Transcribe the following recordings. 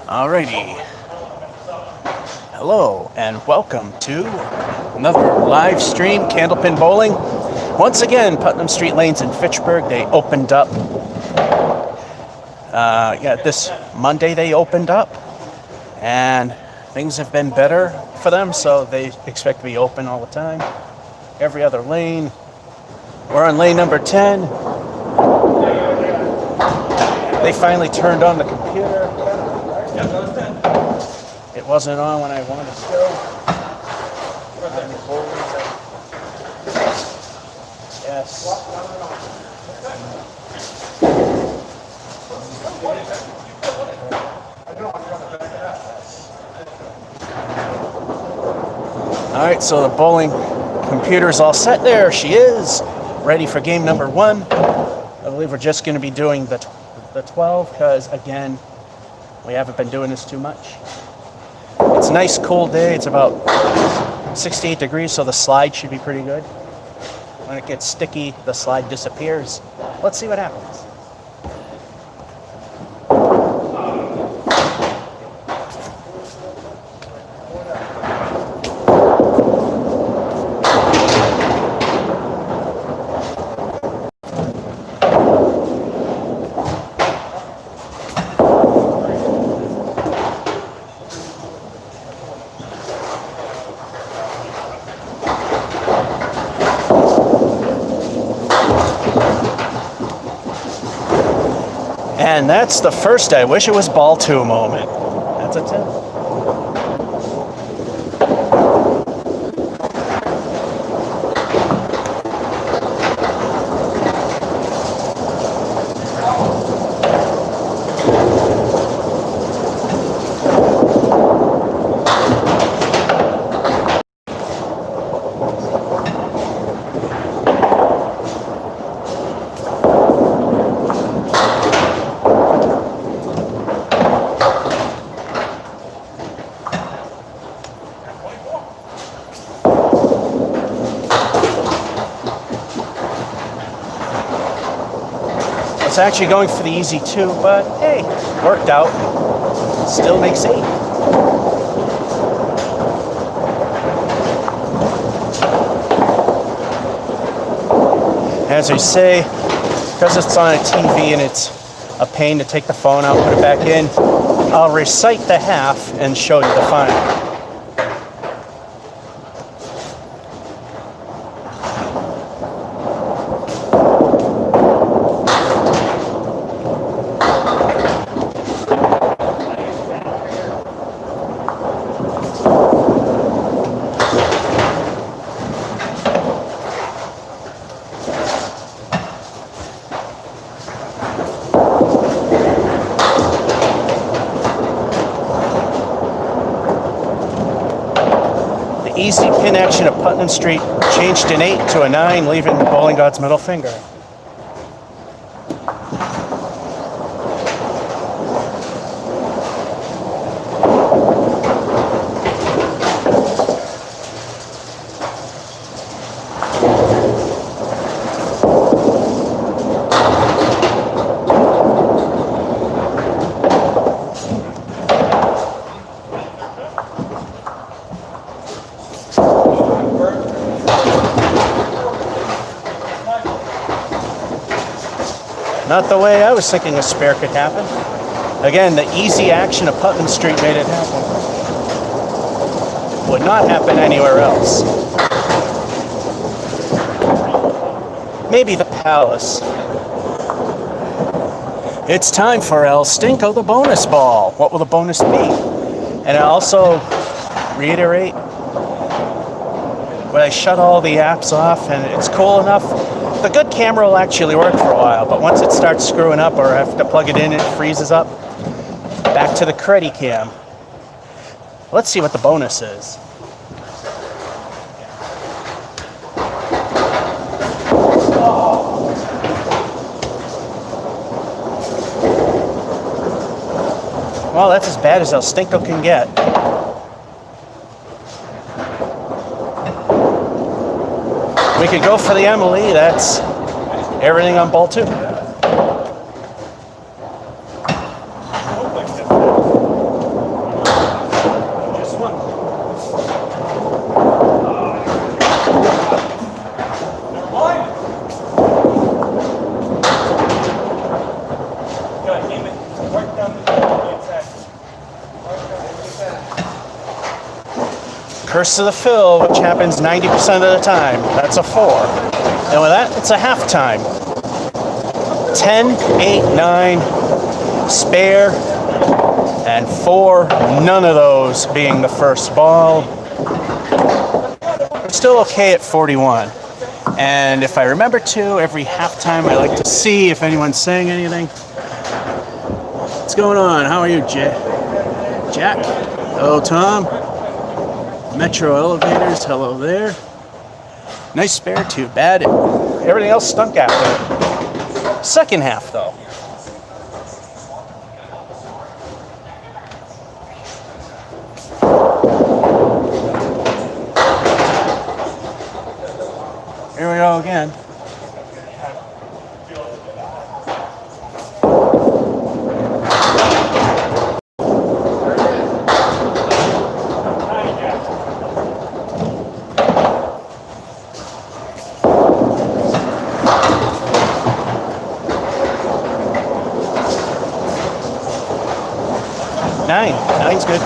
Alrighty. Hello and welcome to another live stream Candlepin Bowling. Once again, Putnam Street Lanes in Fitchburg, they opened up. This Monday they opened up, and things have been better for them, so they expect to be open all the time. Every other lane. We're on lane number 10. They finally turned on the computer. It wasn't on when I wanted to go. Yes. All right, so the bowling computer's all set there. She is ready for game number 1. I believe we're just going to be doing the 12 because, again, we haven't been doing this too much. It's a nice cool day. It's about 68 degrees, so the slide should be pretty good. When it gets sticky, the slide disappears. Let's see what happens. And that's the first I wish it was ball 2 moment. That's a 10. It's actually going for the easy 2, but hey, worked out. Still makes 8. As I say, because it's on a TV and it's a pain to take the phone out, put it back in, I'll recite the half and show you the final. Easy pin action of Putnam Street changed an 8 to a 9, leaving the bowling god's middle finger. Not the way I was thinking a spare could happen. Again, the easy action of Putnam Street made it happen. Would not happen anywhere else. Maybe the Palace. It's time for El Stinko, the bonus ball. What will the bonus be? And I also reiterate, when I shut all the apps off and it's cool enough, the good camera will actually work for a while, but once it starts screwing up or I have to plug it in and it freezes up, back to the Creddy Cam. Let's see what the bonus is. Well, that's as bad as El Stinko can get. We could go for the Emily. That's everything on ball 2. Curse of the fill, which happens 90% of the time. That's a 4. And with that, it's a halftime. 10, 8, 9, spare, and 4. None of those being the first ball. We're still okay at 41. And if I remember to, every halftime I like to see if anyone's saying anything. What's going on? How are you, Jack? Hello, Tom. Metro Elevators, hello there. Nice spare, too bad. Everything else stunk after it. Second half, though. Here we go again. Nine's good.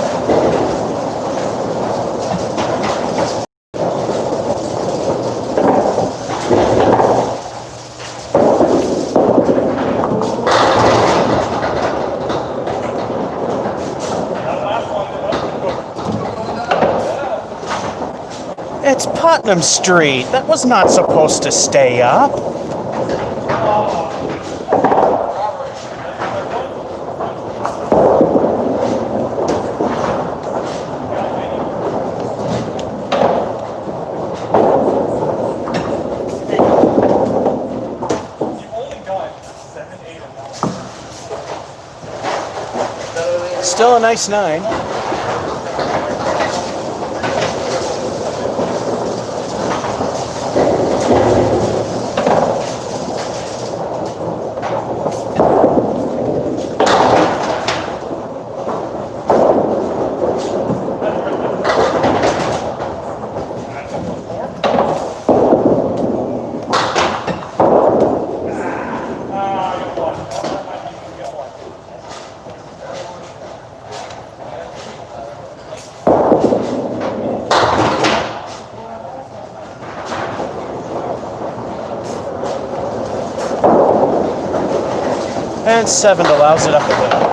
It's Putnam Street. That was not supposed to stay up. Still a nice 9. And 7 allows it up a bit.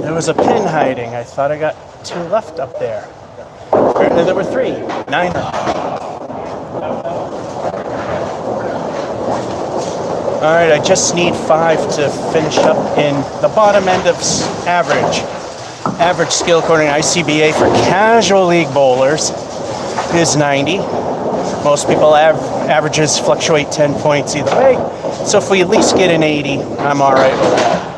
There was a pin hiding. I thought I got 2 left up there. Apparently there were 3. 9. Alright, I just need 5 to finish up in the bottom end of average. Average skill according to ICBA for casual league bowlers is 90. Most people averages fluctuate 10 points either way. So if we at least get an 80, I'm alright with that.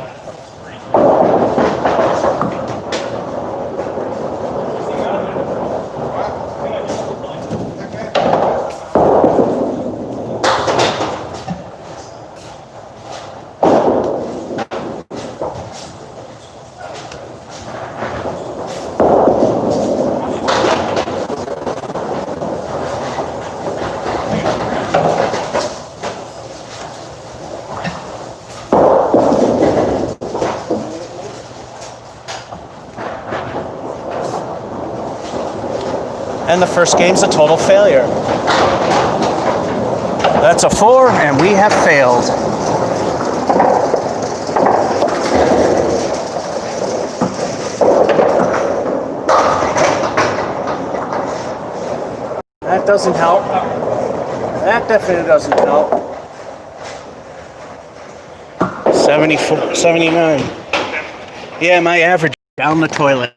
And the first game's a total failure. That's a 4, and we have failed. That doesn't help. That definitely doesn't help. 74, 79. Yeah, my average down the toilet.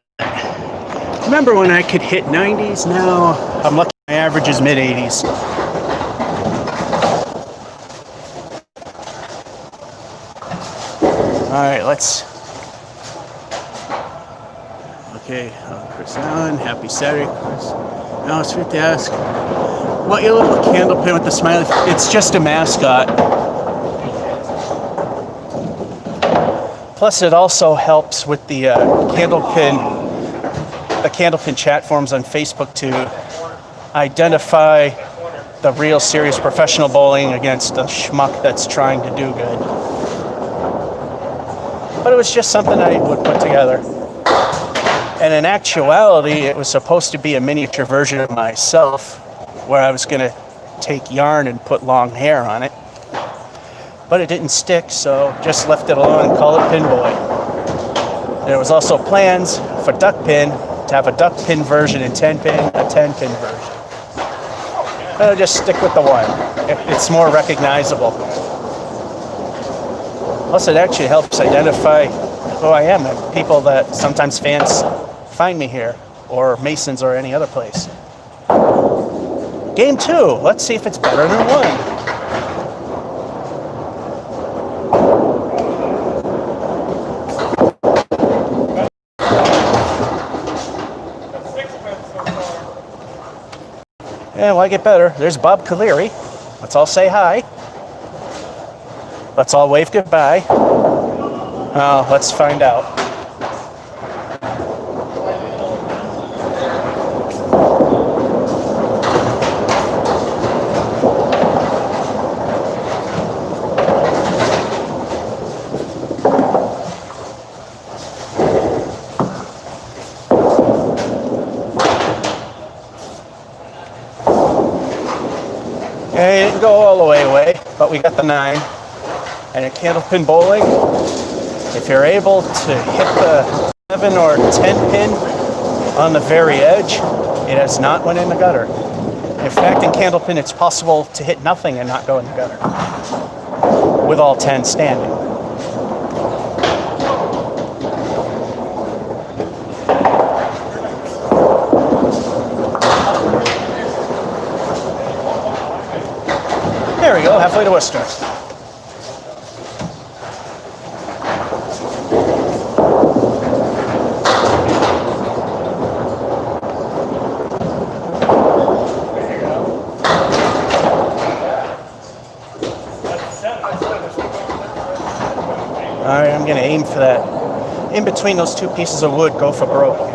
Remember when I could hit 90s? Now I'm lucky my average is mid 80s. All right, let's. Okay, Chris Allen, happy Saturday, Chris. Now it's fit to ask, what your little Candlepin with the smiley? It's just a mascot. Plus, it also helps with the Candlepin chat forums on Facebook to identify the real serious professional bowling against the schmuck that's trying to do good. But it was just something I would put together. And in actuality, it was supposed to be a miniature version of myself where I was going to take yarn and put long hair on it. But it didn't stick, so just left it alone and called it Pinboy. There was also plans for Duckpin to have a Duckpin version and 10-pin, a 10-pin version. But I'll just stick with the one. It's more recognizable. Plus, it actually helps identify who I am and people that sometimes fans find me here, or Masons or any other place. Game 2. Let's see if it's better than 1. Yeah, why get better? There's Bob Caleri. Let's all say hi. Let's all wave goodbye. Oh, let's find out. It didn't go all the way away, but we got the 9. And at Candlepin bowling, if you're able to hit the 7 or 10 pin on the very edge, it has not went in the gutter. In fact, in Candlepin, it's possible to hit nothing and not go in the gutter, with all 10 standing. There we go, halfway to Worcester. All right, I'm going to aim for that. In between those two pieces of wood, go for broke here.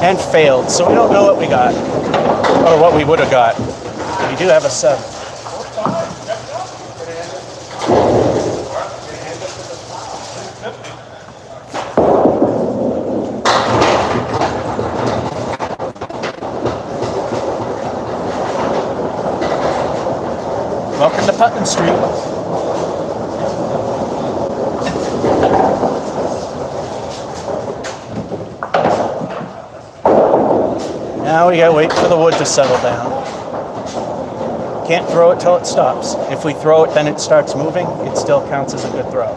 And failed, so we don't know what we got, or what we would have got. We do have a 7. Welcome to Putnam Street. Now we gotta wait for the wood to settle down. Can't throw it till it stops. If we throw it, then it starts moving. It still counts as a good throw.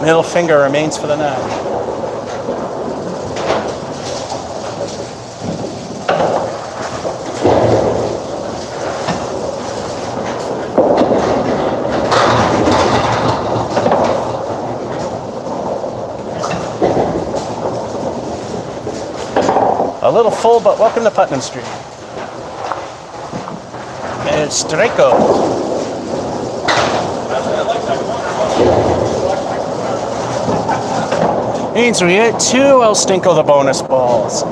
Middle finger remains for the 9. A little full, but welcome to Putnam Street. It's Draco. Means we hit 2, I'll stinkle the bonus balls.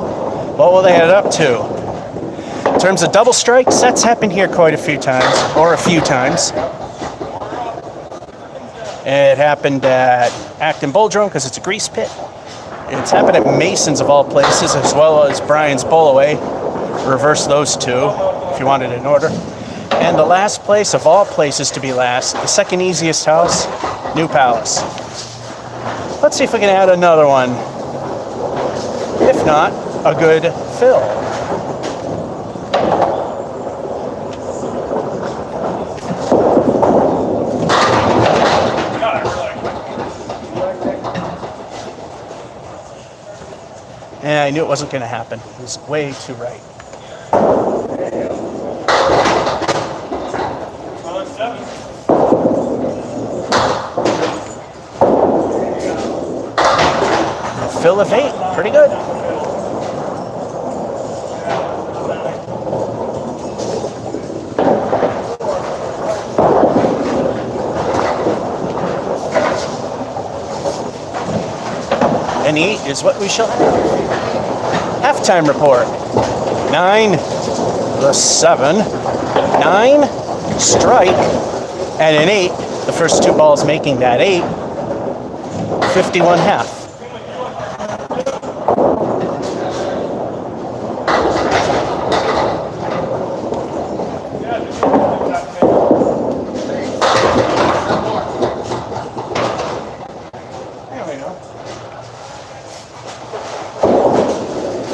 What will they add up to? In terms of double strikes, that's happened here quite a few times, or a few times. It happened at Acton Bulldrome because it's a grease pit. It's happened at Mason's of all places, as well as Brian's Bowlaway. Reverse those two if you want it in order. And the last place of all places to be last, the second easiest house, New Palace. Let's see if we can add another one. If not, a good fill. Yeah, I knew it wasn't going to happen. It was way too right. Fill of 8, pretty good. And 8 is what we shall have. Halftime report. 9, the 7, 9, strike, and an 8. The first 2 balls making that 8. 51 half.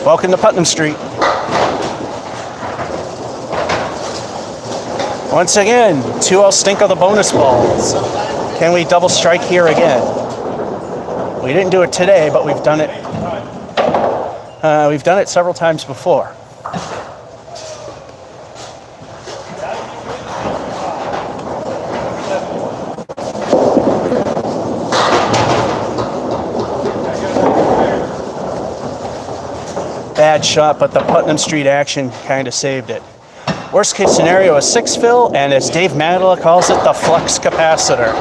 Welcome to Putnam Street. Once again, 2 I'll stink of the bonus balls. Can we double strike here again? We didn't do it today, but we've done it. We've done it several times before. Bad shot, but the Putnam Street action kind of saved it. Worst case scenario is 6 fill, and as Dave Madela calls it, the flux capacitor,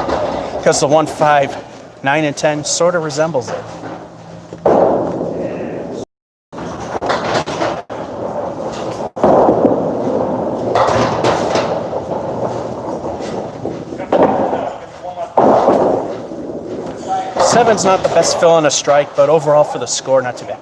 because the 1, 5, 9, and 10 sort of resembles it. Seven's not the best fill on a strike, but overall for the score, not too bad.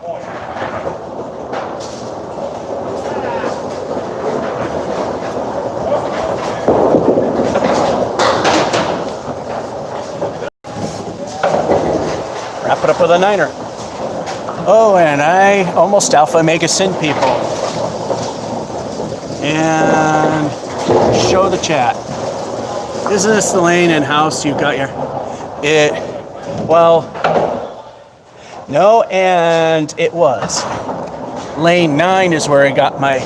Wrap it up with a 9er. Oh, and I almost alpha mega sin people. And show the chat. Isn't this the lane and house you got your... Well, no, and it was. Lane 9 is where I got my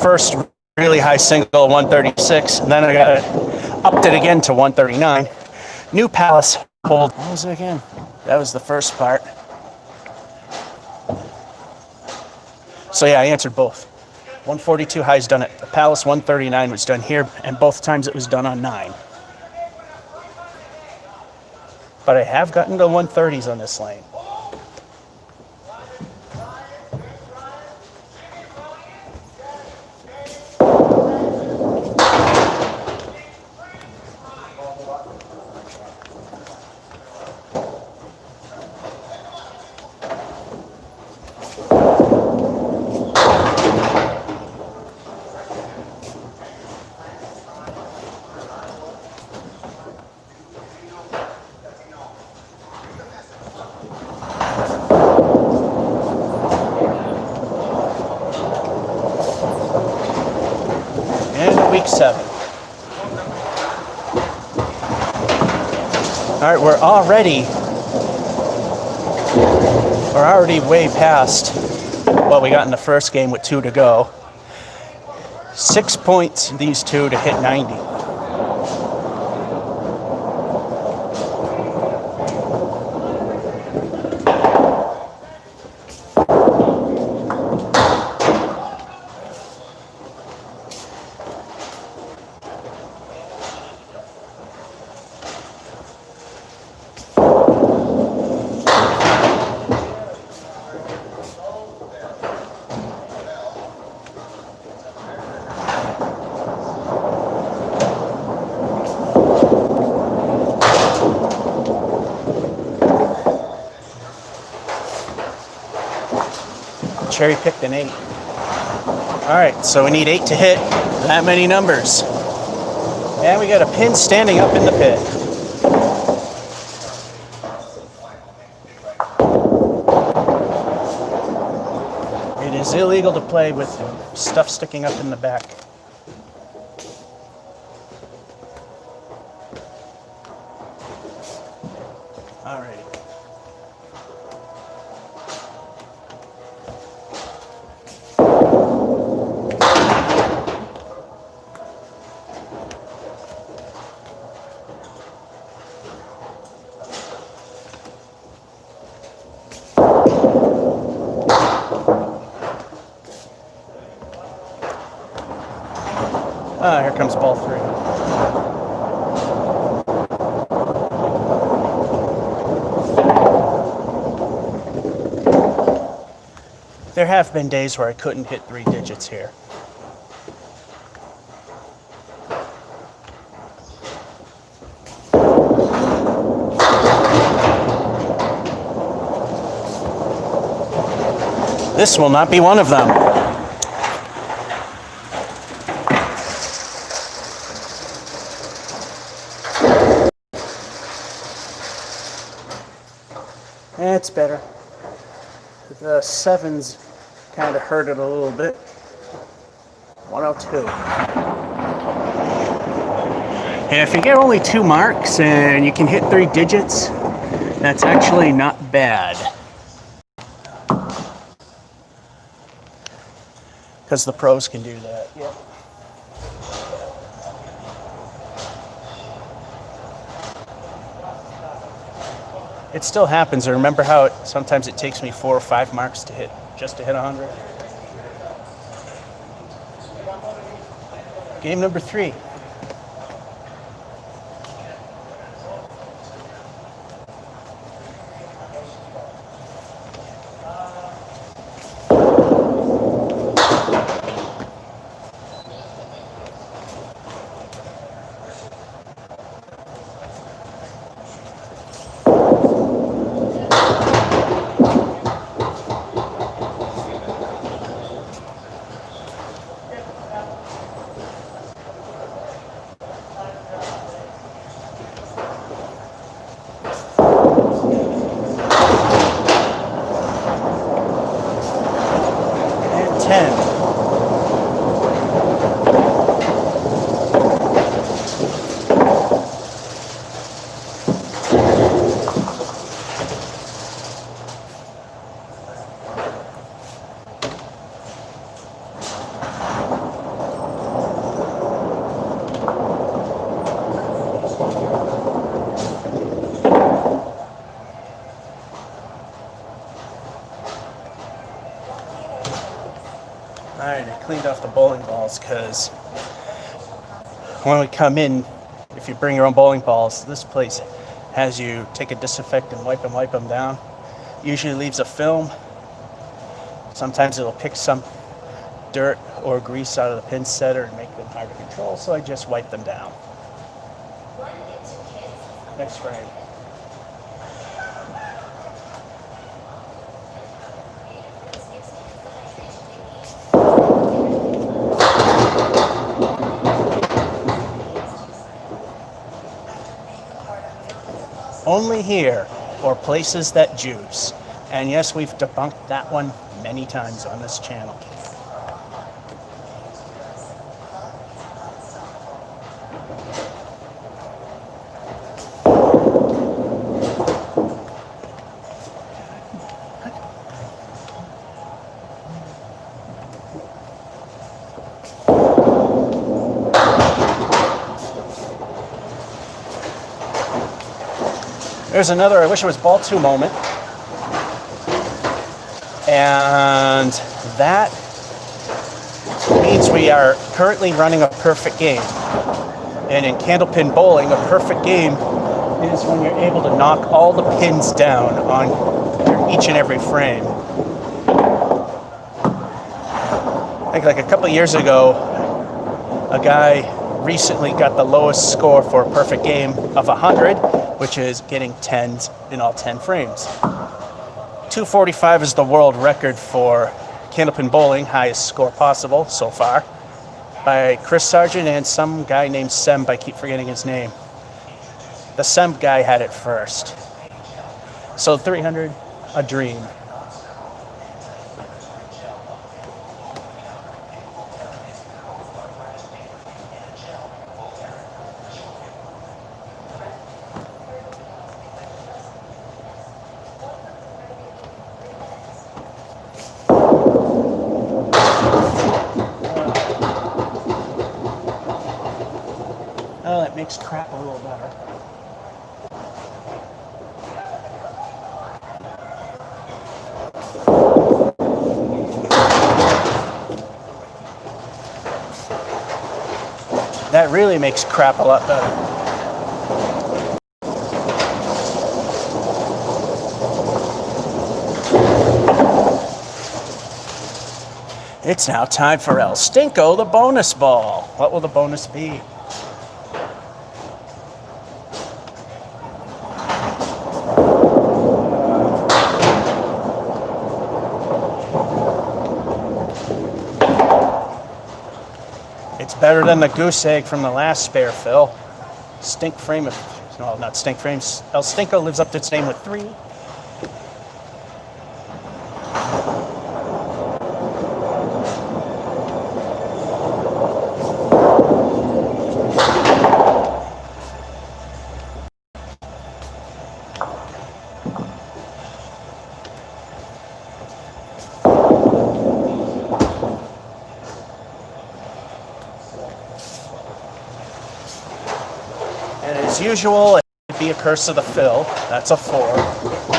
first really high single, 136, and then I got upped it again to 139. New Palace hold. What was it again? That was the first part. So yeah, I answered both. 142 high's done it. The Palace 139 was done here, and both times it was done on 9. But I have gotten to 130s on this lane. Week 7. All right, we're already way past what we got in the first game with 2 to go. 6 points, these 2 to hit 90. cherry picked an 8. All right, so we need 8 to hit that many numbers. And we got a pin standing up in the pit. It is illegal to play with stuff sticking up in the back. All right. Here comes ball 3. There have been days where I couldn't hit 3 digits here. This will not be one of them. It's better. The 7s kind of hurt it a little bit. 102. And if you get only 2 marks and you can hit 3 digits, that's actually not bad. Because the pros can do that. Yep. It still happens. I remember how sometimes it takes me 4 or 5 marks to hit, just to hit 100. Game number 3. Alright, I cleaned off the bowling balls because when we come in, if you bring your own bowling balls, this place has you take a disinfectant, wipe them down. Usually leaves a film. Sometimes it'll pick some dirt or grease out of the pin setter and make them hard to control, so I just wipe them down. Next frame. Only here, or places that juice. And yes, we've debunked that one many times on this channel. There's another I wish it was ball 2 moment. And that means we are currently running a perfect game. And in Candlepin bowling, a perfect game is when you're able to knock all the pins down on each and every frame. Like a couple of years ago, a guy recently got the lowest score for a perfect game of 100, which is getting 10s in all 10 frames. 245 is the world record for Candlepin Bowling, highest score possible so far, by Chris Sargent and some guy named Semb. I keep forgetting his name. The Semb guy had it first. So 300, a dream. Oh, that makes crap a little better. That really makes crap a lot better. It's now time for El Stinko, the bonus ball. What will the bonus be? It's better than the goose egg from the last spare fill. Stink frame of, no, not stink frames. El Stinko lives up to its name with 3. And as usual, it would be a curse of the fill. That's a 4.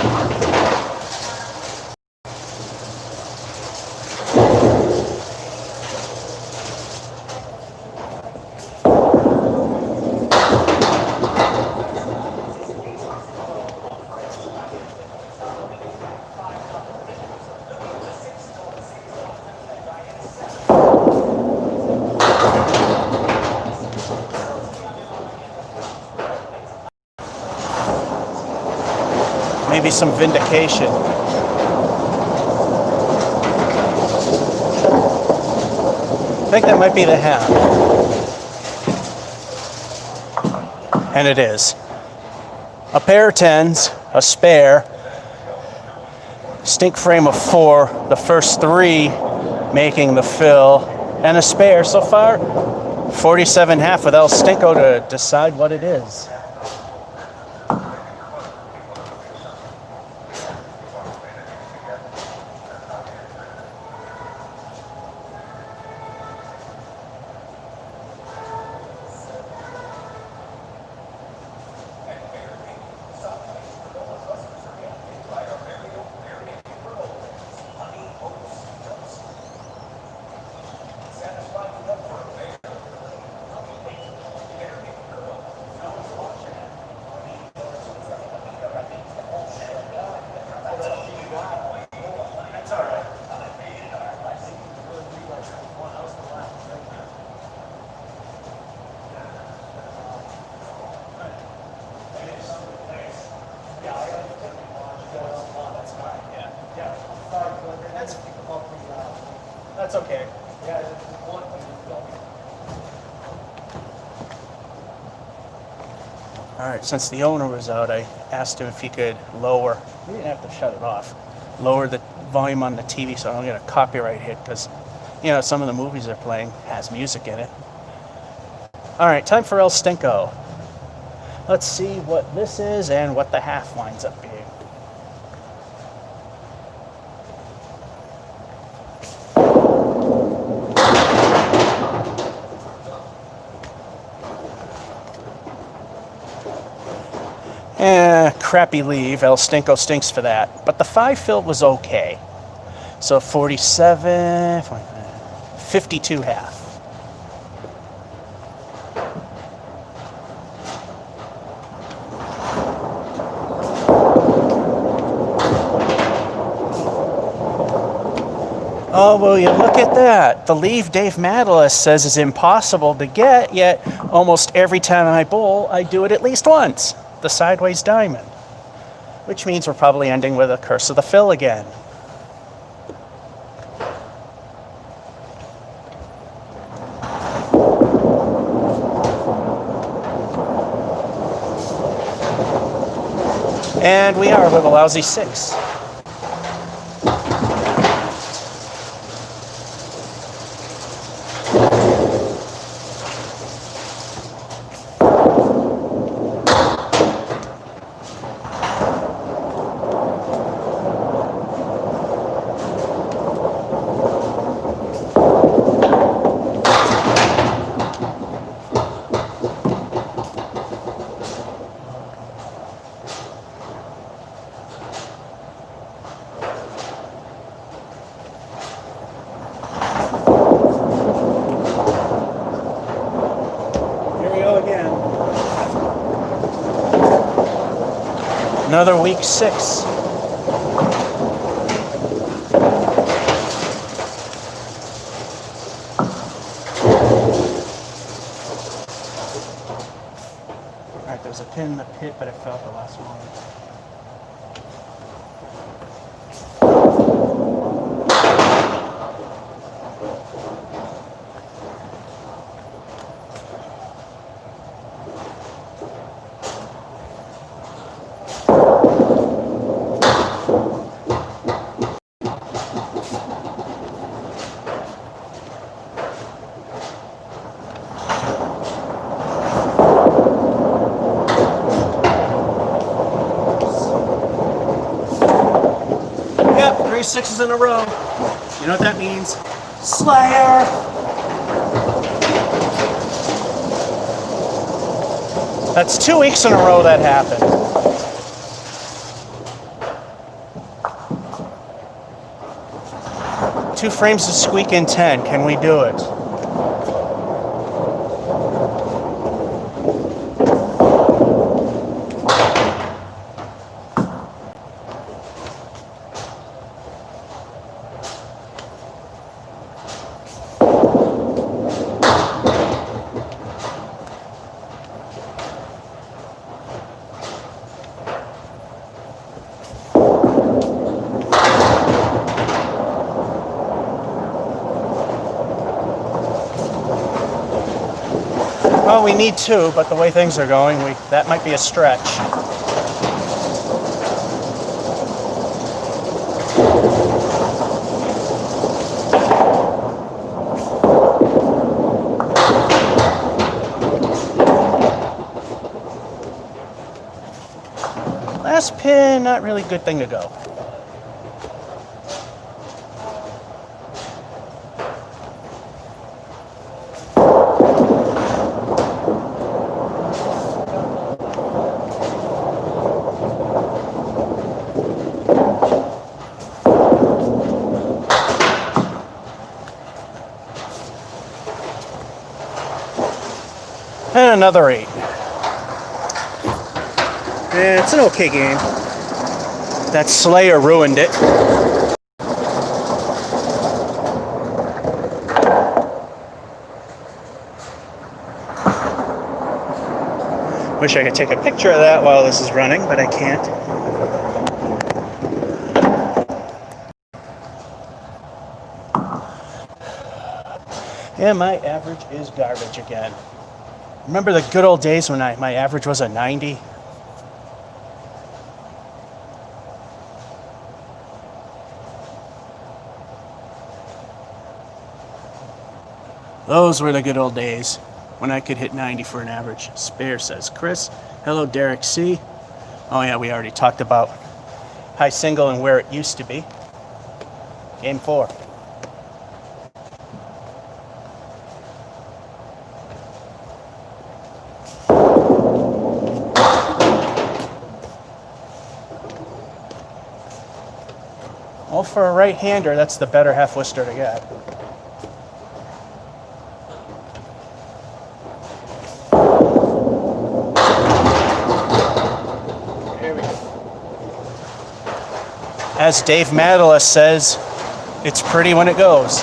Maybe some vindication. I think that might be the half. And it is. A pair of 10s, a spare, stink frame of 4, the first 3 making the fill, and a spare. So far, 47.5 with El Stinko to decide what it is. That's okay. All right, since the owner was out, I asked him if he could lower, he didn't have to shut it off, lower the volume on the TV so I don't get a copyright hit because, you know, some of the movies they're playing has music in it. All right, time for El Stinko. Let's see what this is and what the half winds up being. Crappy leave. El Stinko stinks for that. But the 5 fill was okay. So 47, 52 half. Oh, will you look at that. The leave Dave Madalis says is impossible to get, yet almost every time I bowl, I do it at least once. The sideways diamond. Which means we're probably ending with a curse of the fill again. And we are with a lousy 6. Another week 6. Alright, there's a pin in the pit, but it fell at the last one. Yep, 3 6s in a row. You know what that means? Slayer! That's 2 weeks in a row that happened. Two frames to squeak in 10. Can we do it? Well, we need 2, but the way things are going, that might be a stretch. Last pin, not really a good thing to go. And another 8. Yeah, it's an okay game. That Slayer ruined it. Wish I could take a picture of that while this is running, but I can't. Yeah, my average is garbage again. Remember the good old days when my average was a 90? Those were the good old days when I could hit 90 for an average. Spare, says Chris. Hello, Derek C. Oh yeah, we already talked about high single and where it used to be. Game 4. Well, for a right-hander, that's the better half Worcester to get. There we go. As Dave Madela says, it's pretty when it goes.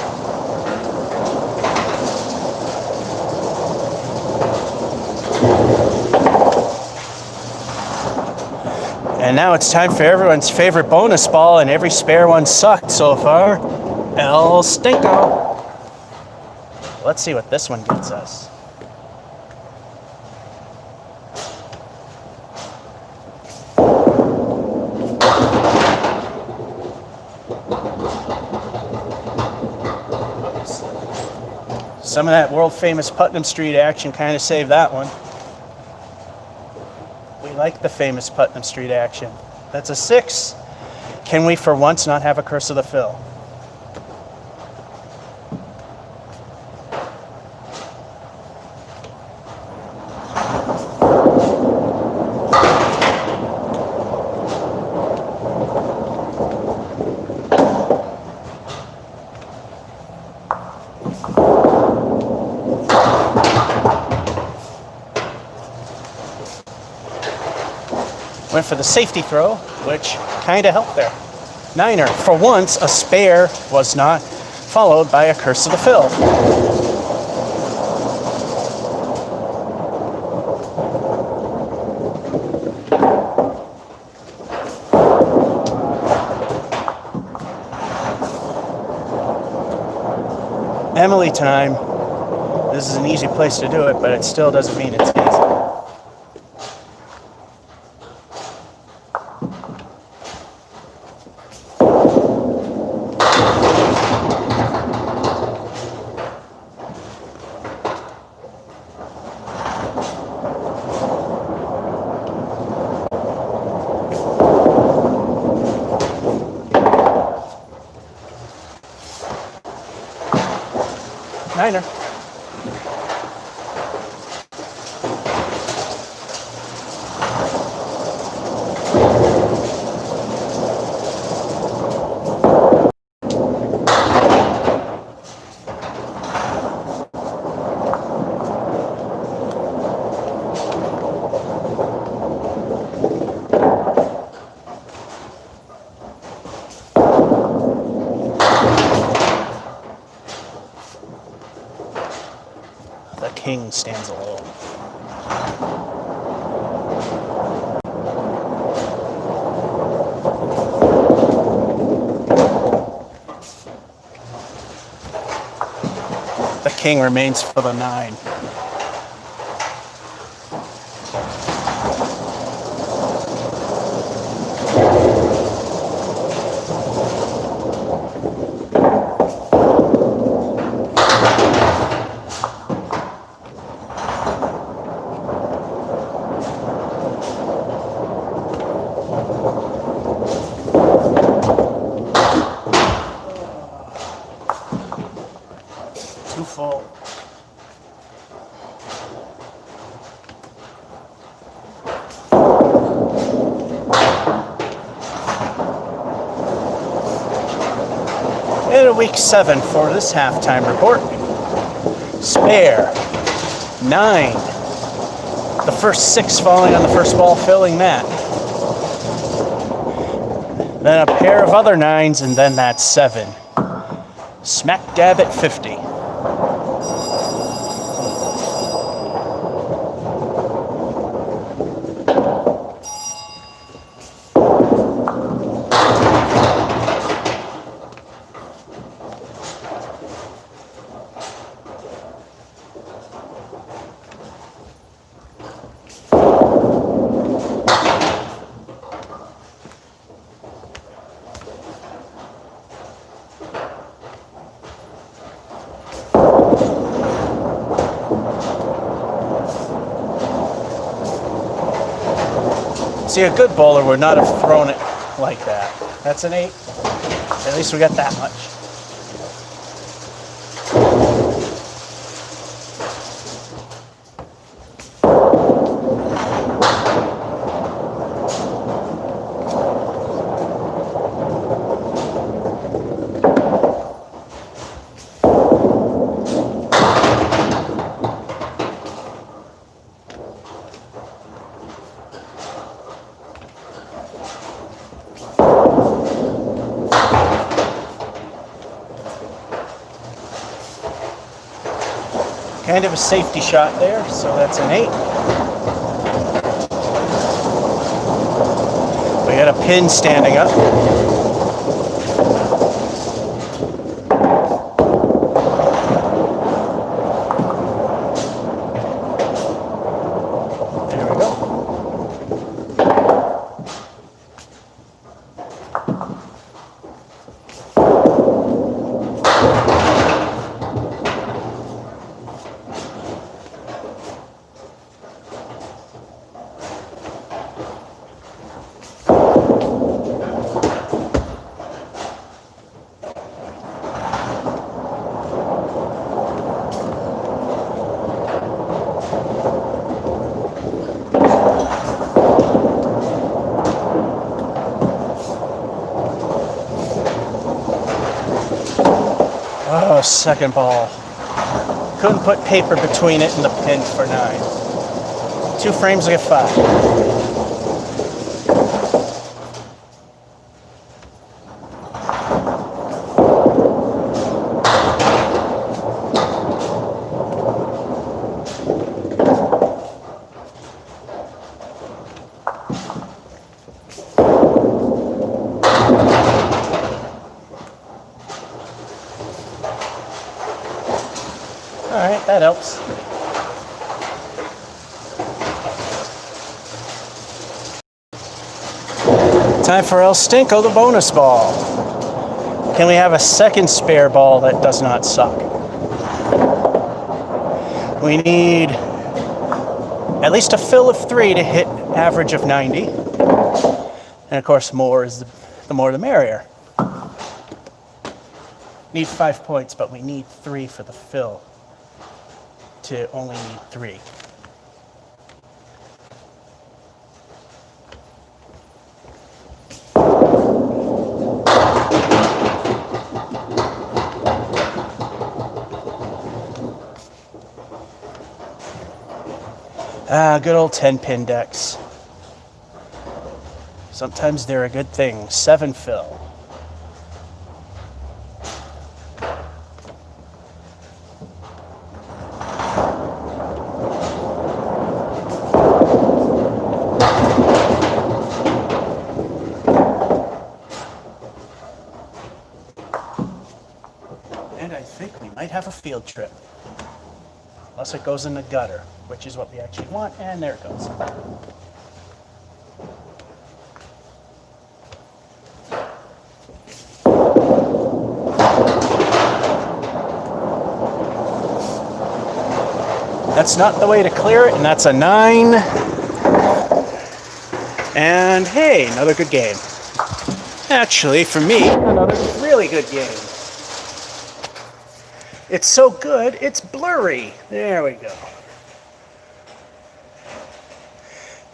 And now it's time for everyone's favorite bonus ball, and every spare one sucked so far. El Stinko. Let's see what this one gets us. Some of that world famous Putnam Street action kind of saved that one. We like the famous Putnam Street action. That's a 6. Can we for once not have a curse of the fill? Went for the safety throw, which kind of helped there. Niner. For once, a spare was not followed by a curse of the fill. Emily time. This is an easy place to do it, but it still doesn't mean it's easy. Niner. The king stands alone. The king remains for the 9. Too full. And a week 7 for this halftime report. Spare. 9. The first 6 falling on the first ball, filling that. Then a pair of other 9s, and then that 7. Smack dab at 50. See, a good bowler would not have thrown it like that. That's an 8. At least we got that much. Kind of a safety shot there, so that's an 8. We got a pin standing up. There we go. Oh, second ball. Couldn't put paper between it and the pin for 9. 2 frames to get 5. Alright, that helps. Time for El Stinko, the bonus ball. Can we have a second spare ball that does not suck? We need at least a fill of 3 to hit average of 90. And of course, more is the more the merrier. Need 5 points, but we need 3 for the fill to only need 3. Good old 10-pin decks. Sometimes they're a good thing. 7 fill. And I think we might have a field trip. Unless it goes in the gutter, which is what we actually want, and there it goes. That's not the way to clear it, and that's a 9. And hey, another good game. Actually, for me, another really good game. It's so good, it's blurry. There we go.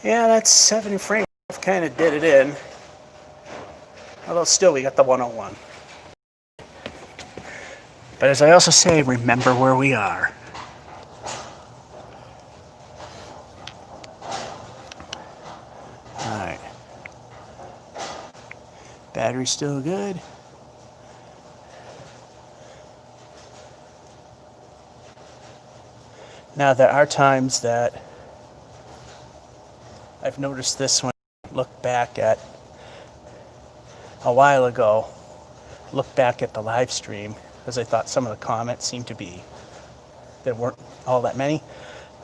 Yeah, that's 7 frames. Kind of did it in. Although still, we got the 101. But as I also say, remember where we are. Alright. Battery's still good. Now, there are times that I've noticed this when I look back at a while ago, look back at the live stream, because I thought some of the comments seemed to be, there weren't all that many.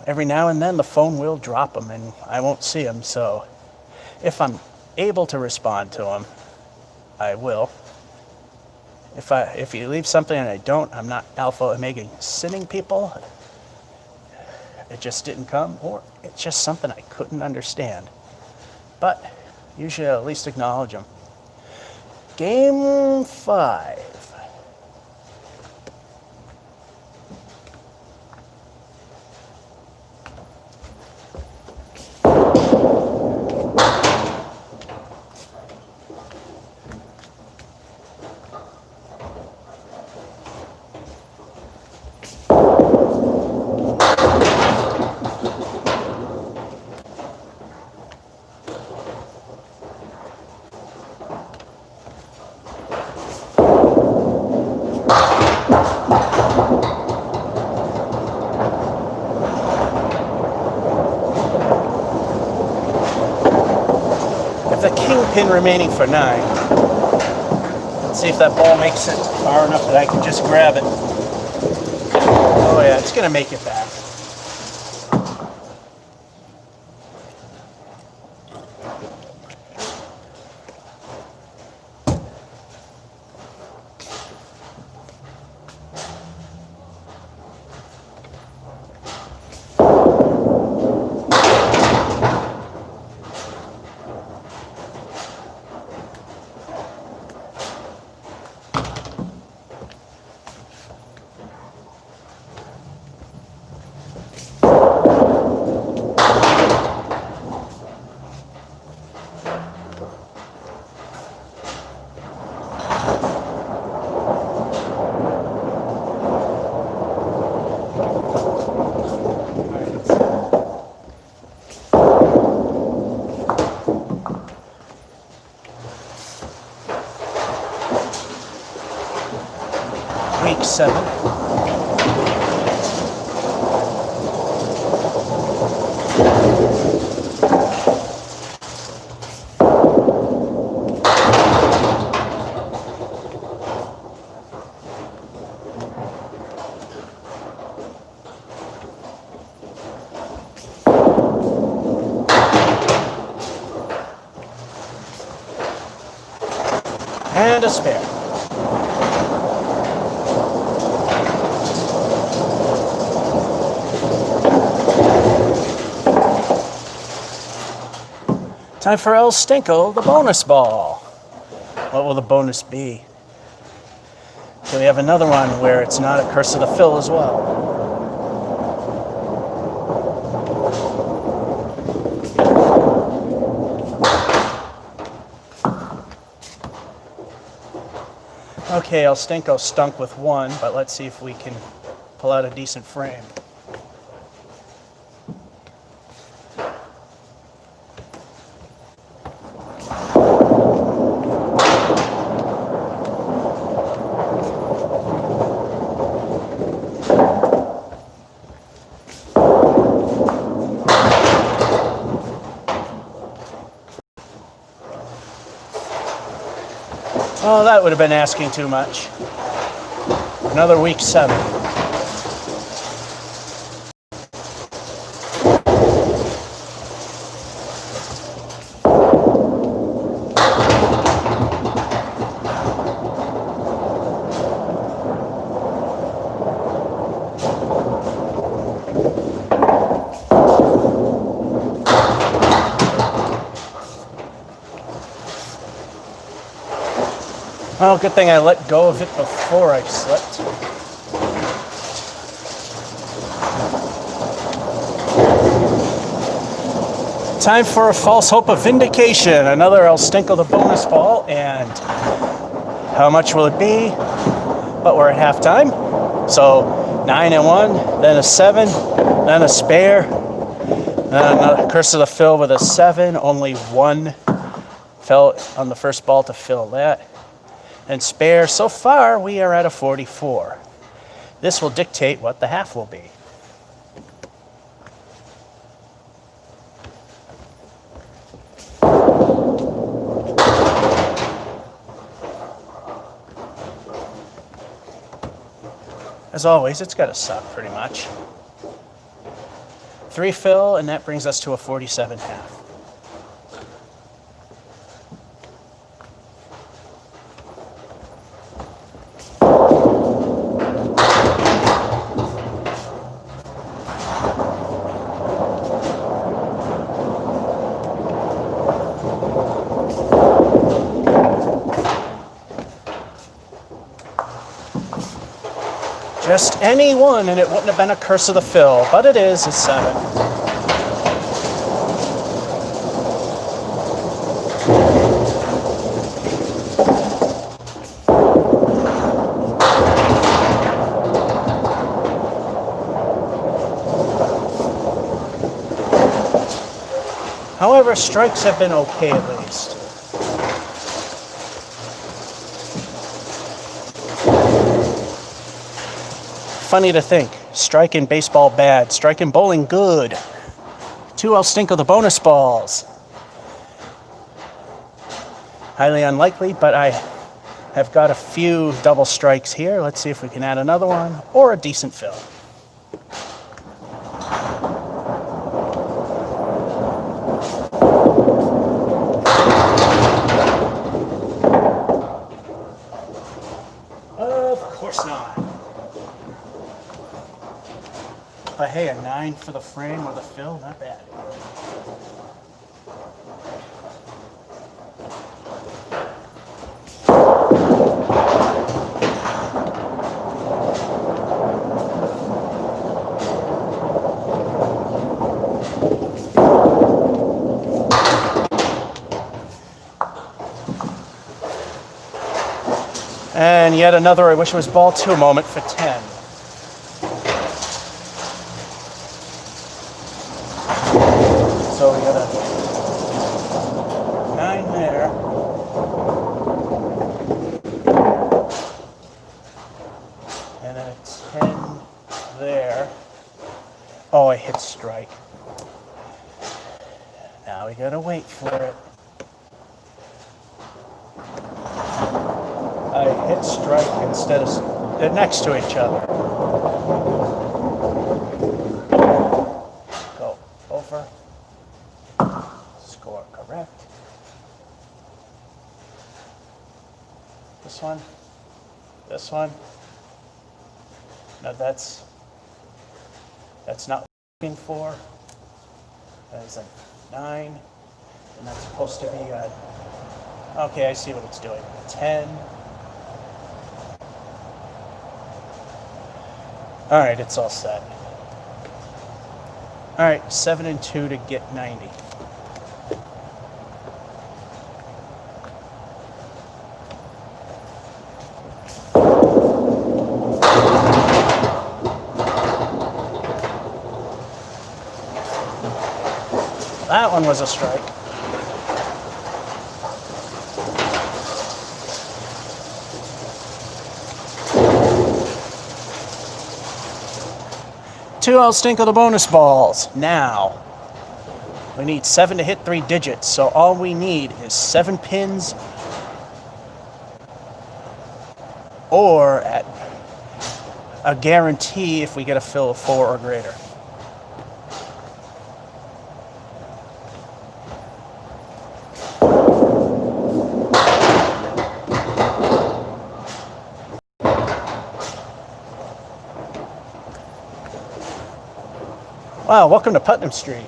Every now and then the phone will drop them and I won't see them, so if I'm able to respond to them, I will. If you leave something and I don't, I'm not alpha omega sinning people. It just didn't come, or it's just something I couldn't understand. But usually I'll at least acknowledge them. Game 5. Pin remaining for 9. Let's see if that ball makes it far enough that I can just grab it. Oh yeah, it's gonna make it back. 7. And a spare. Time for El Stinko, the bonus ball. What will the bonus be? So we have another one where it's not a curse of the fill as well. Okay, El Stinko stunk with 1, but let's see if we can pull out a decent frame. Oh, that would have been asking too much. Another week 7. Well, good thing I let go of it before I slipped. Time for a false hope of vindication. Another El Stinko the bonus ball, and how much will it be? But we're at halftime. So 9 and 1, then a 7, then a spare, then another curse of the fill with a 7. Only 1 fell on the first ball to fill that. And spare, so far we are at a 44. This will dictate what the half will be. As always, it's got to suck pretty much. 3 fill, and that brings us to a 47 half. Just any one, and it wouldn't have been a curse of the fill, but it is a 7. However, strikes have been okay at least. Funny to think, strike in baseball bad, strike in bowling good. 2 El Stinko the bonus balls. Highly unlikely, but I have got a few double strikes here. Let's see if we can add another one or a decent fill. Of course not. But hey, a 9 for the frame or the fill, not bad. And yet another I wish it was ball 2 moment for 10. So we got a 9 there. And in there. Oh, I hit strike. Now we gotta wait for it. I hit strike instead of, they're next to each other. Go over. Score correct. This one. This one. No, that's not looking for. That is a 9. And that's supposed to be a, okay, I see what it's doing. 10. All right, it's all set. All right, 7 and 2 to get 90. That one was a strike. Two, I'll stinkle the bonus balls. Now, we need 7 to hit 3 digits, so all we need is 7 pins or at a guarantee if we get a fill of 4 or greater. Wow, welcome to Putnam Street.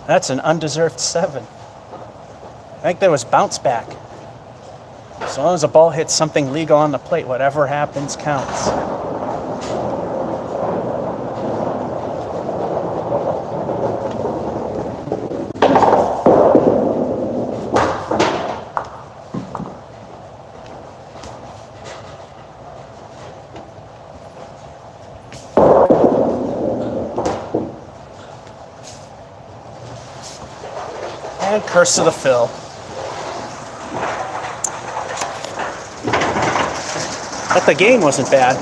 That's an undeserved 7. I think there was bounce back. As long as the ball hits something legal on the plate, whatever happens counts. And curse of the fill. But the game wasn't bad.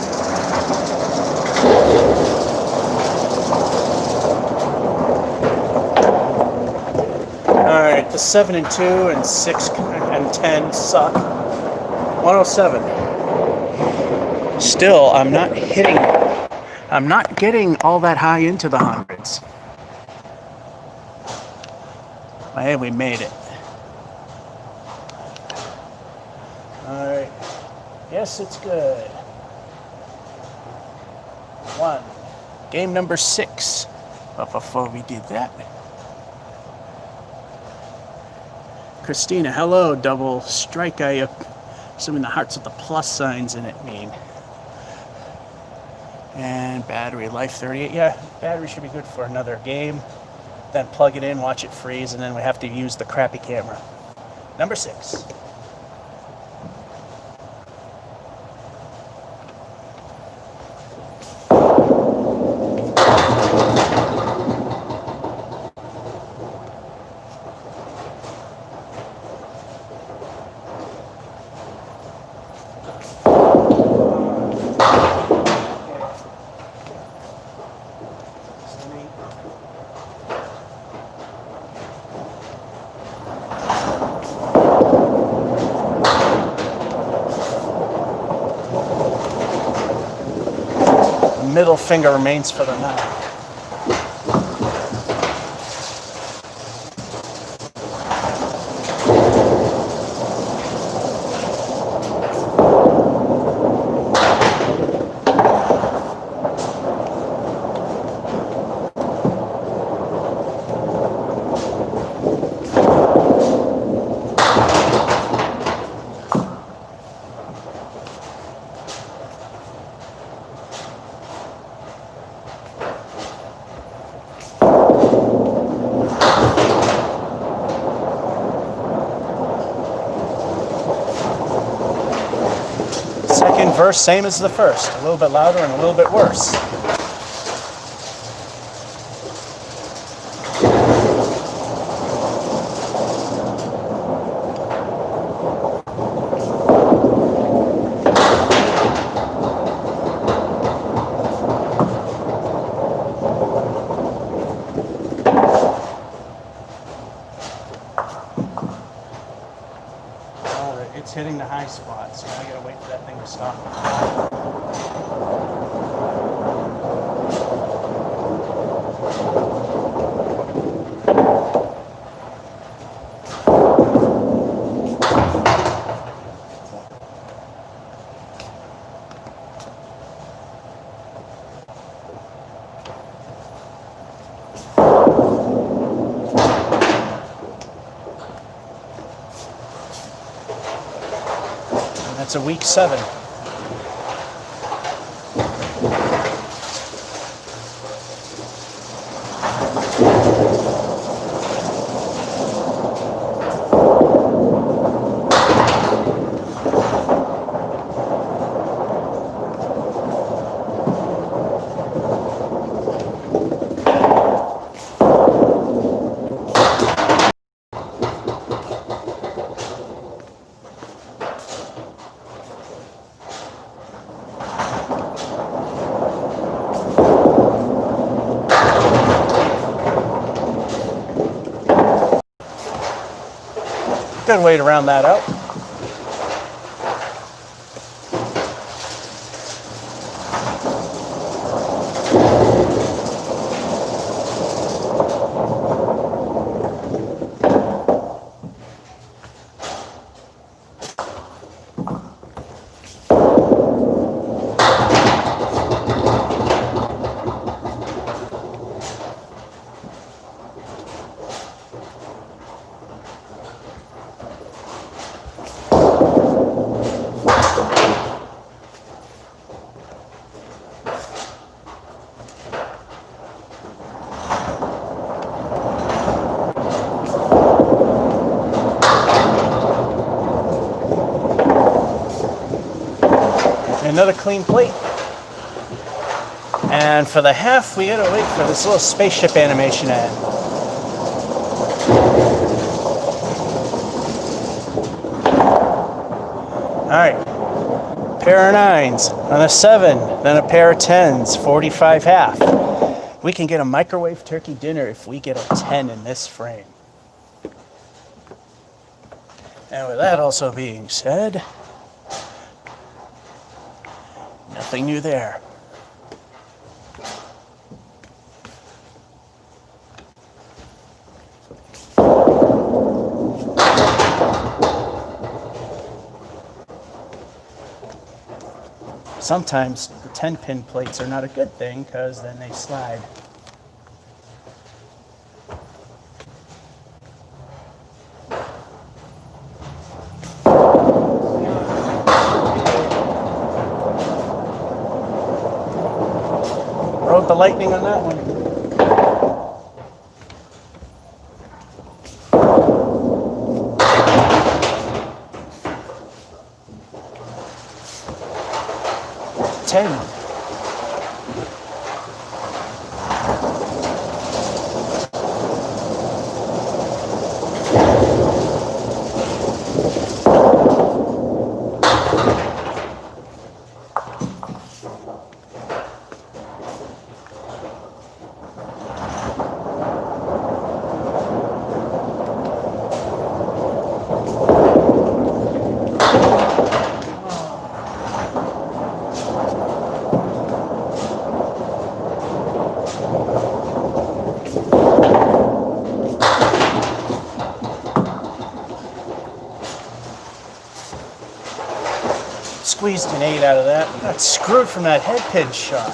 Alright, the 7 and 2 and 6 and 10 suck. 107. Still, I'm not getting all that high into the hundreds. Hey, we made it. All right. Yes, it's good. 1. Game number 6. But before we did that, Christina, hello, double strike. I assuming the hearts with the plus signs in it mean. And battery life 38. Yeah, battery should be good for another game. Then plug it in, watch it freeze, and then we have to use the crappy camera. Number 6. Middle finger remains for the night. Second verse, same as the first. A little bit louder and a little bit worse. starts of week 7. Good way to round that out. Another clean plate. And for the half, we gotta wait for this little spaceship animation to end. All right, pair of 9s, then a 7, then a pair of 10s, 45 half. We can get a microwave turkey dinner if we get a 10 in this frame. And with that also being said, nothing new there. Sometimes the 10-pin plates are not a good thing because then they slide. Rode the lightning on that one. Ten. Squeezed an 8 out of that. Got screwed from that head pin shot.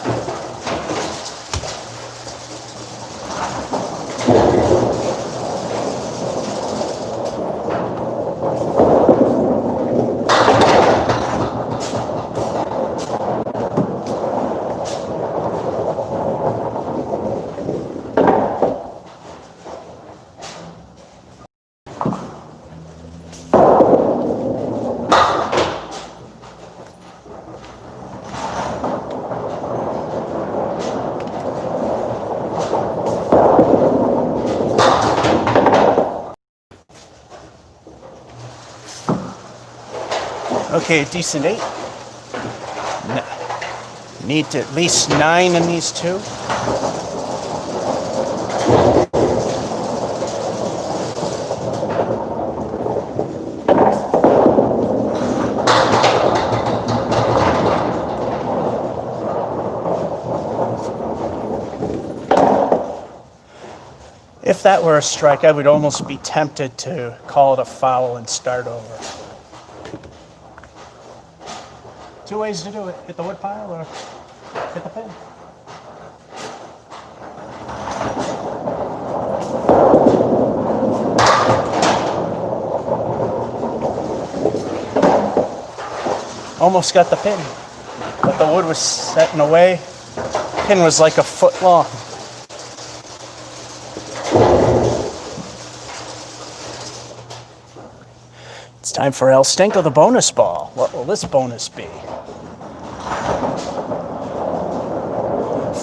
Okay, a decent 8. Need to at least 9 in these two. If that were a strike, I would almost be tempted to call it a foul and start over. Two ways to do it. Hit the wood pile or hit the pin. Almost got the pin, but the wood was set in a way. Pin was like a foot long. It's time for El Stinko, the bonus ball. What will this bonus be?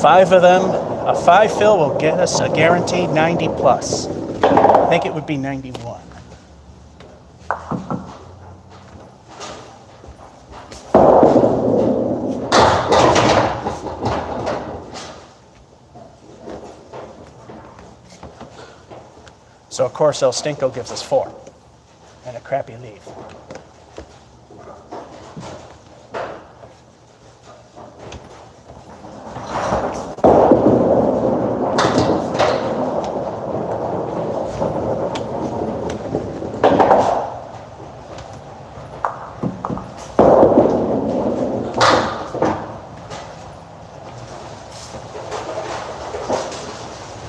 5 of them. A 5 fill will get us a guaranteed 90 plus. I think it would be 91. So of course El Stinko gives us 4 and a crappy lead.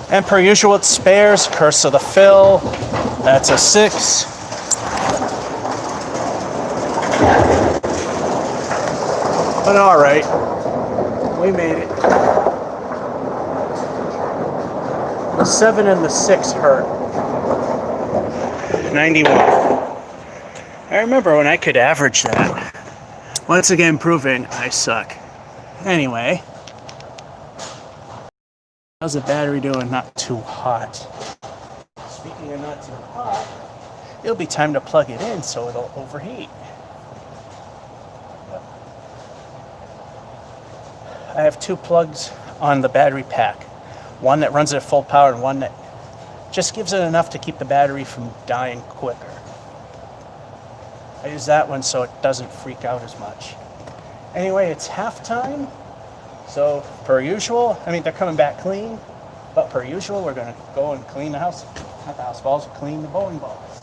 And per usual, it spares. Curse of the Fill. That's a 6. But all right, we made it. The 7 and the 6 hurt. 91. I remember when I could average that. Once again, proving I suck. Anyway. How's the battery doing? Not too hot. Speaking of not too hot, it'll be time to plug it in so it'll overheat. I have 2 plugs on the battery pack. One that runs at full power and one that just gives it enough to keep the battery from dying quicker. I use that one so it doesn't freak out as much. Anyway, it's halftime. So, per usual, I mean, they're coming back clean, but per usual, we're going to go and clean the house, not the house balls, clean the bowling balls.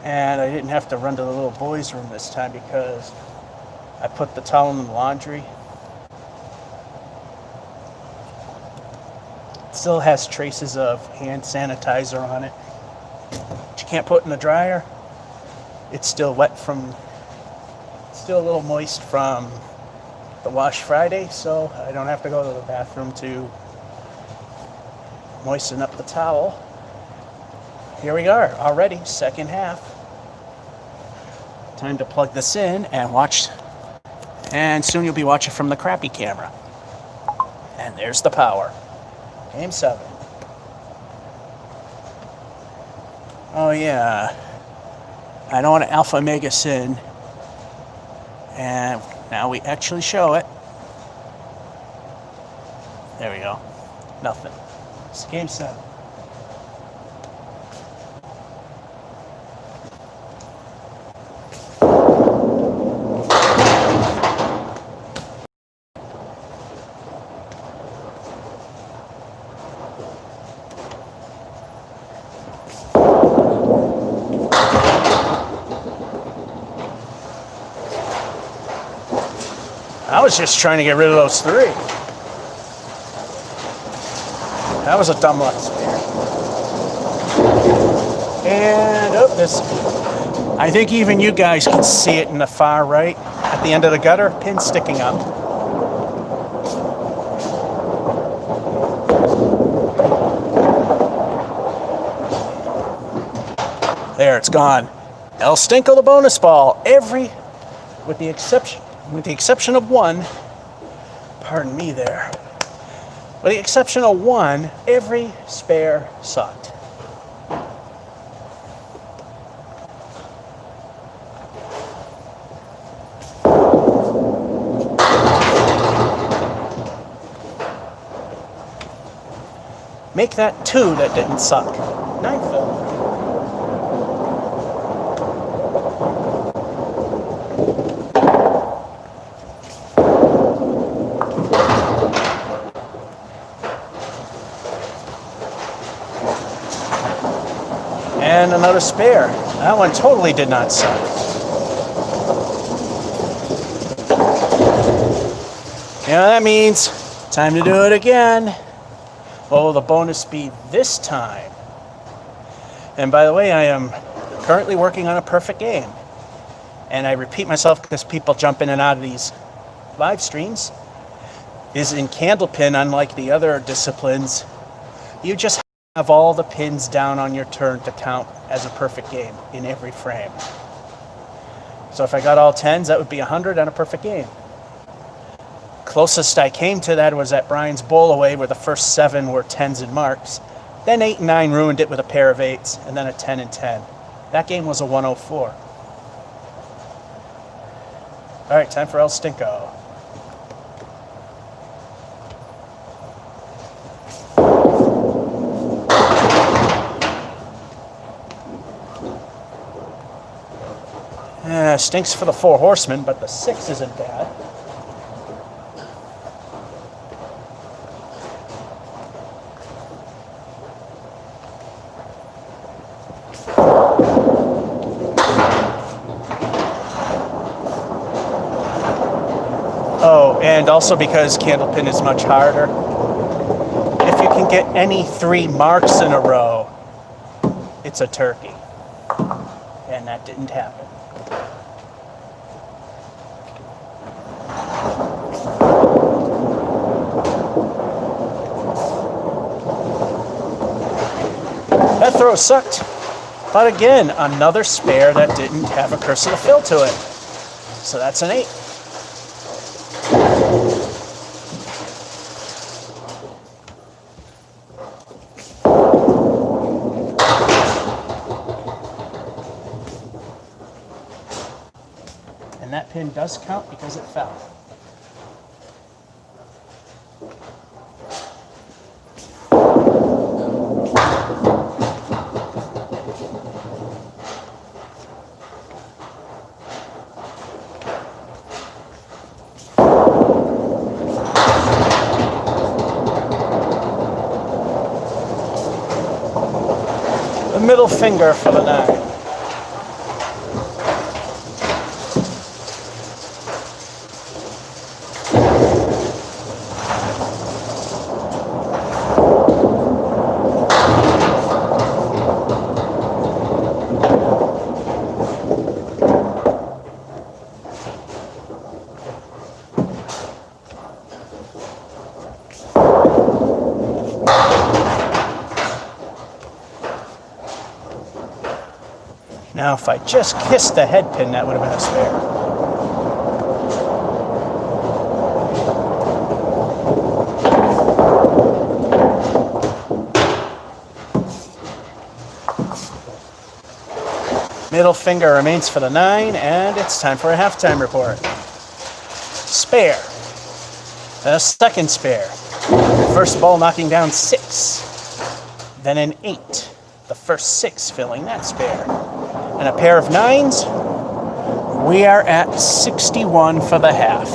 And I didn't have to run to the little boys' room this time because I put the towel in the laundry. It still has traces of hand sanitizer on it, but you can't put in the dryer. It's still wet from, still a little moist from the wash Friday, so I don't have to go to the bathroom to moisten up the towel. Here we are, already, second half. Time to plug this in and watch, and soon you'll be watching from the crappy camera. And there's the power. Game 7. Oh yeah, I don't want to alpha mega sin, and now we actually show it. There we go. Nothing. It's game 7. I was just trying to get rid of those 3. That was a dumb luck spare. And oh, this. I think even you guys can see it in the far right at the end of the gutter, pin sticking up. There, it's gone. El Stinko, the bonus ball. With the exception of one, pardon me there, with the exception of one, every spare sucked. Make that 2 that didn't suck. 9 fill. And another spare. That one totally did not suck. You know what that means? Time to do it again. What will the bonus be this time? And by the way, I am currently working on a perfect game. And I repeat myself because people jump in and out of these live streams. Is in Candlepin, unlike the other disciplines, you just have all the pins down on your turn to count as a perfect game in every frame. So if I got all 10s, that would be 100 on a perfect game. Closest I came to that was at Brian's Bowl Away, where the first 7 were 10s and marks. Then 8 and 9 ruined it with a pair of 8s, and then a 10 and 10. That game was a 104. All right, time for El Stinko. Stinks for the 4 horsemen, but the 6 isn't bad. Oh, and also because Candlepin is much harder. If you can get any 3 marks in a row, it's a turkey. And that didn't happen. That throw sucked. But again, another spare that didn't have a Curse of the Fill to it. So that's an 8. And that pin does count because it fell. The middle finger for the 9. Now, if I just kissed the head pin, that would have been a spare. Middle finger remains for the 9, and it's time for a halftime report. Spare. A second spare. First ball knocking down 6. Then an 8. The first 6 filling that spare. And a pair of 9s. We are at 61 for the half.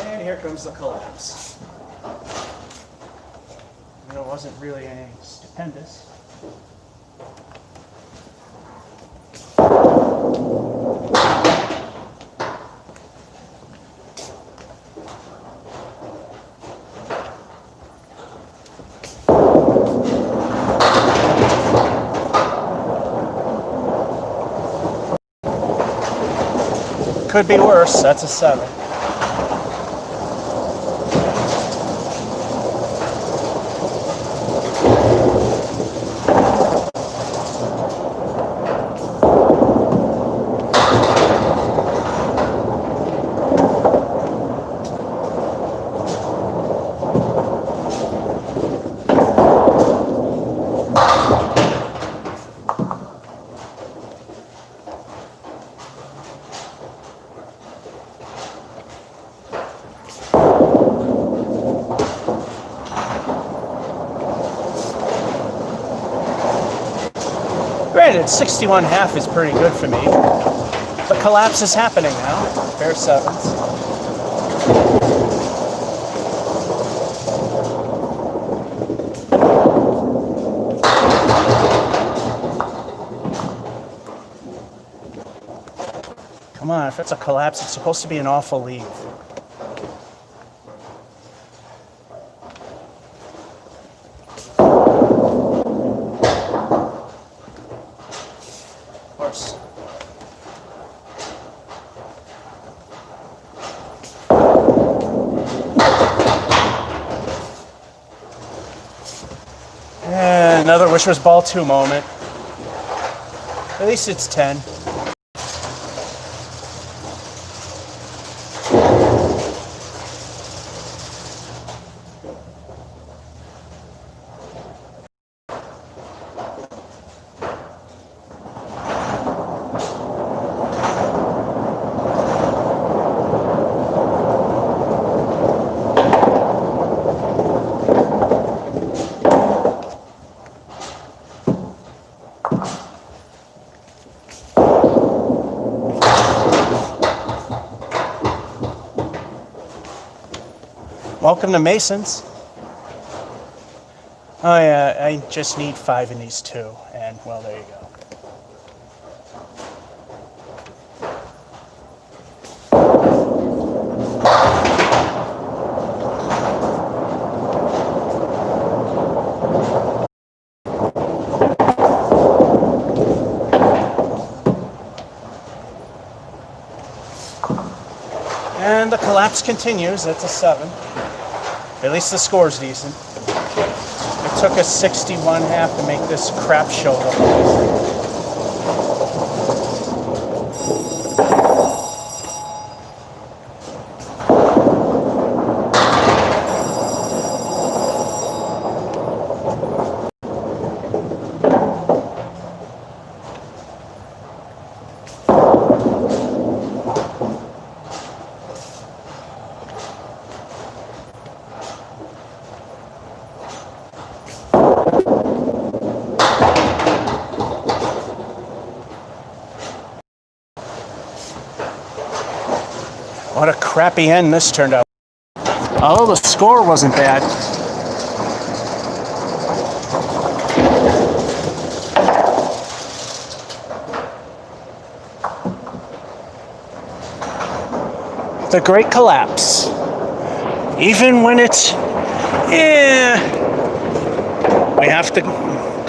And here comes the collapse. It wasn't really anything stupendous. Could be worse. That's a 7. Granted, 61.5 is pretty good for me. The collapse is happening now. Pair of sevens. Come on, if it's a collapse, it's supposed to be an awful leave. Horse. And another wish was ball 2 moment. At least it's 10. Welcome to Masons. Oh yeah, I just need 5 in these 2, and well, there you go. And the collapse continues. That's a 7. At least the score's decent. It took us 61.5 to make this crap show look amazing. What a crappy end this turned out. Although the score wasn't bad. The great collapse. Even when it's, we have to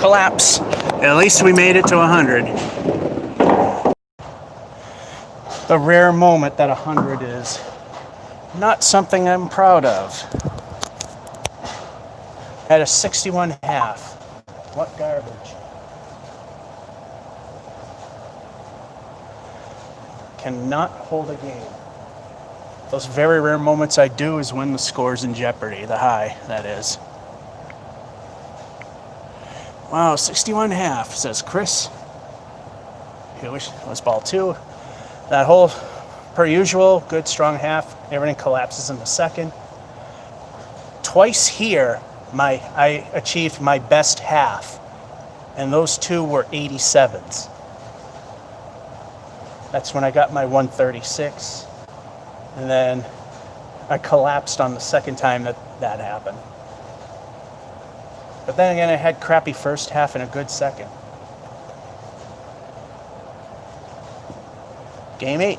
collapse. At least we made it to 100. The rare moment that 100 is not something I'm proud of. At a 61.5. What garbage. Cannot hold a game. Those very rare moments I do is when the score's in jeopardy, the high, that is. Wow, 61.5, says Chris. He was ball 2. That hole, per usual, good strong half. Everything collapses in the second. Twice here, I achieved my best half, and those 2 were 87s. That's when I got my 136, and then I collapsed on the second time that happened. But then again, I had crappy first half and a good second. Game 8.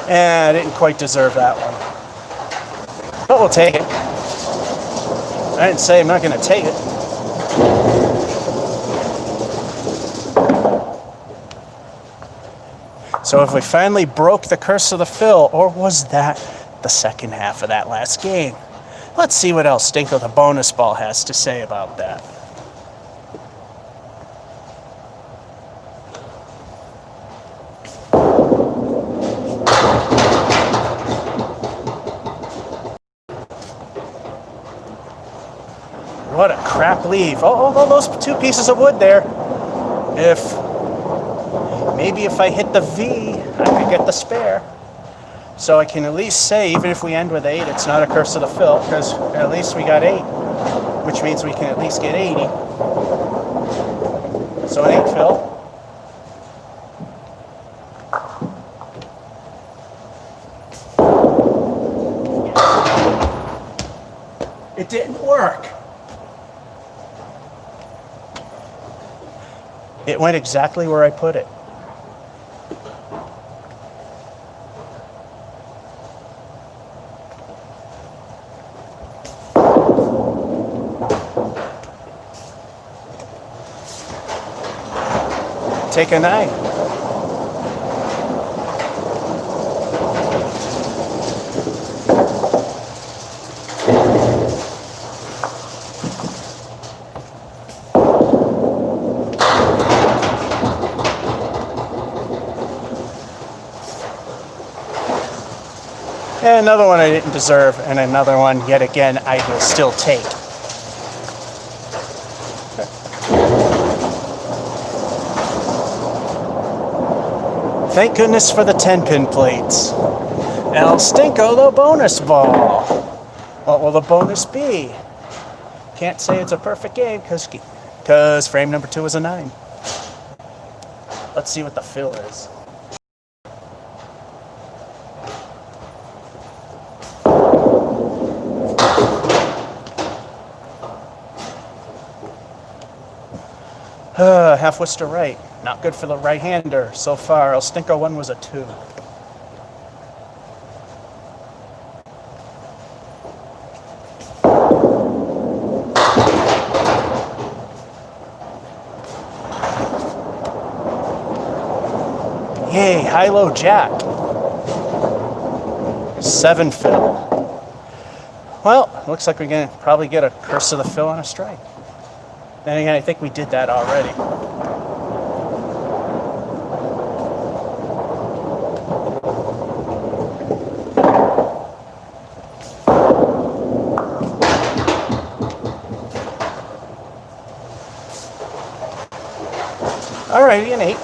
I didn't quite deserve that one. But we'll take it. I didn't say I'm not going to take it. So if we finally broke the curse of the fill, or was that the second half of that last game? Let's see what else Stinko the bonus ball has to say about that. What a crap leave. Oh, those two pieces of wood there. Maybe if I hit the V, I could get the spare. So I can at least say, even if we end with 8, it's not a curse of the fill, because at least we got 8, which means we can at least get 80. So an 8 fill. It didn't work. It went exactly where I put it. Take a 9. And another one I didn't deserve, and another one, yet again, I will still take. Thank goodness for the 10-pin plates. El Stinko, the bonus ball. What will the bonus be? Can't say it's a perfect game because frame number 2 is a 9. Let's see what the fill is. Half Worcester right. Not good for the right-hander so far. El Stinko 1 was a 2. Yay, high-low jack. 7 fill. Well, looks like we're going to probably get a curse of the fill on a strike. Then again, I think we did that already. Alrighty, an 8.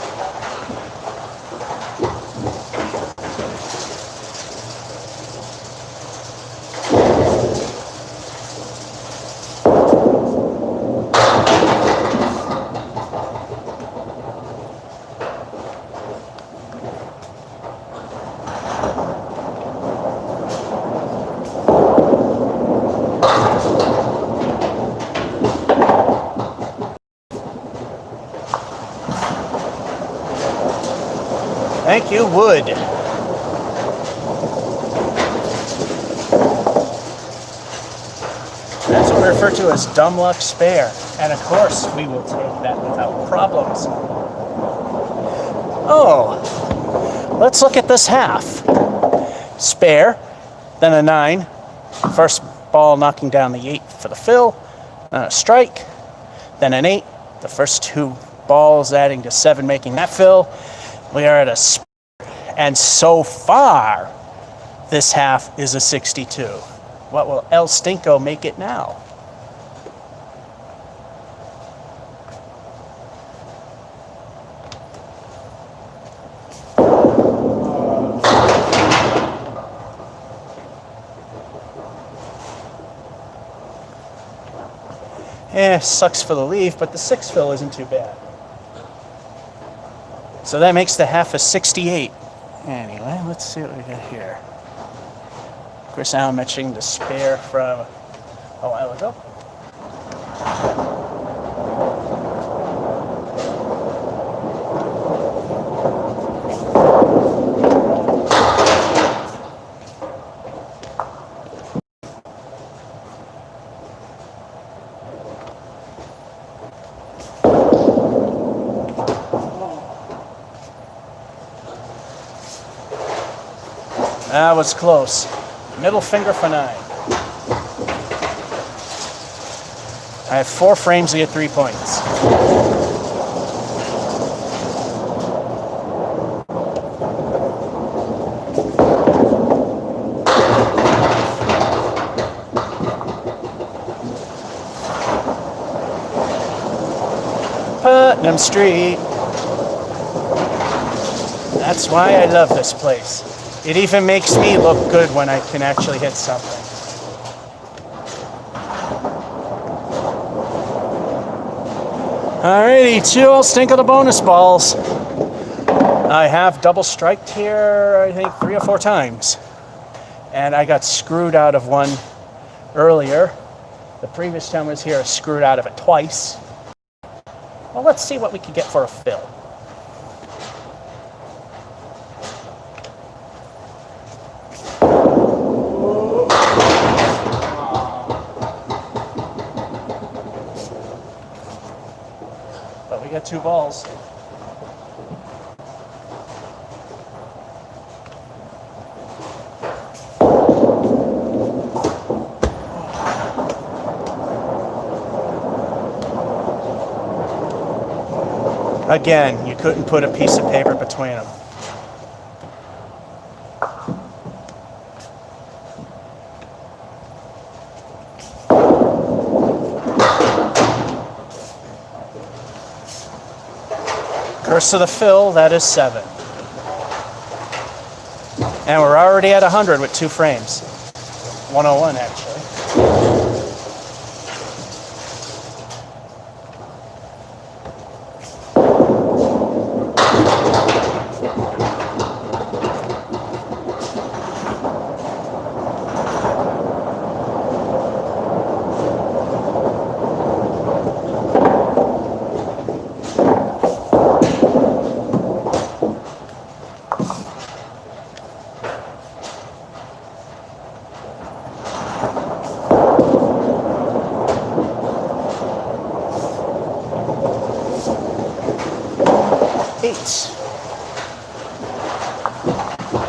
Thank you, wood. That's what we refer to as dumb luck spare. And of course, we will take that without problems. Oh, let's look at this half. Spare, then a 9. First ball knocking down the 8 for the fill. Then a strike, then an 8. The first 2 balls adding to 7, making that fill. We are at a spare, and so far, this half is a 62. What will El Stinko make it now? Sucks for the leave, but the 6 fill isn't too bad. So that makes the half a 68. Anyway, let's see what we got here. Of course, now I'm mentioning the spare from a while ago. That was close. Middle finger for 9. I have 4 frames to get 3 points. Putnam Street. That's why I love this place. It even makes me look good when I can actually hit something. Alrighty, 2-0 stink of the bonus balls. I have double striked here, I think 3 or 4 times. And I got screwed out of one earlier. The previous time I was here, I screwed out of it twice. Well, let's see what we can get for a fill. But we got 2 balls. Again, you couldn't put a piece of paper between them. Curse of the fill, that is 7. And we're already at 100 with 2 frames. 101 actually.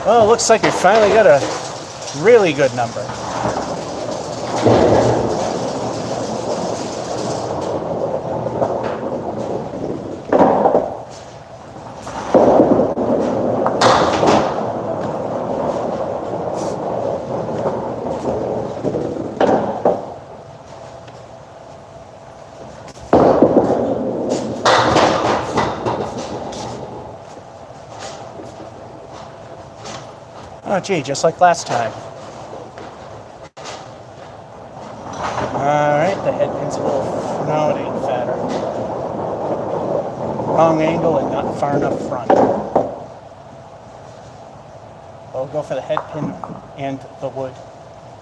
Well, it looks like we finally got a really good number. Oh, gee, just like last time. Alright, the head pin's a little... No, it ain't fatter. Wrong angle and not far enough front. We'll go for the head pin and the wood,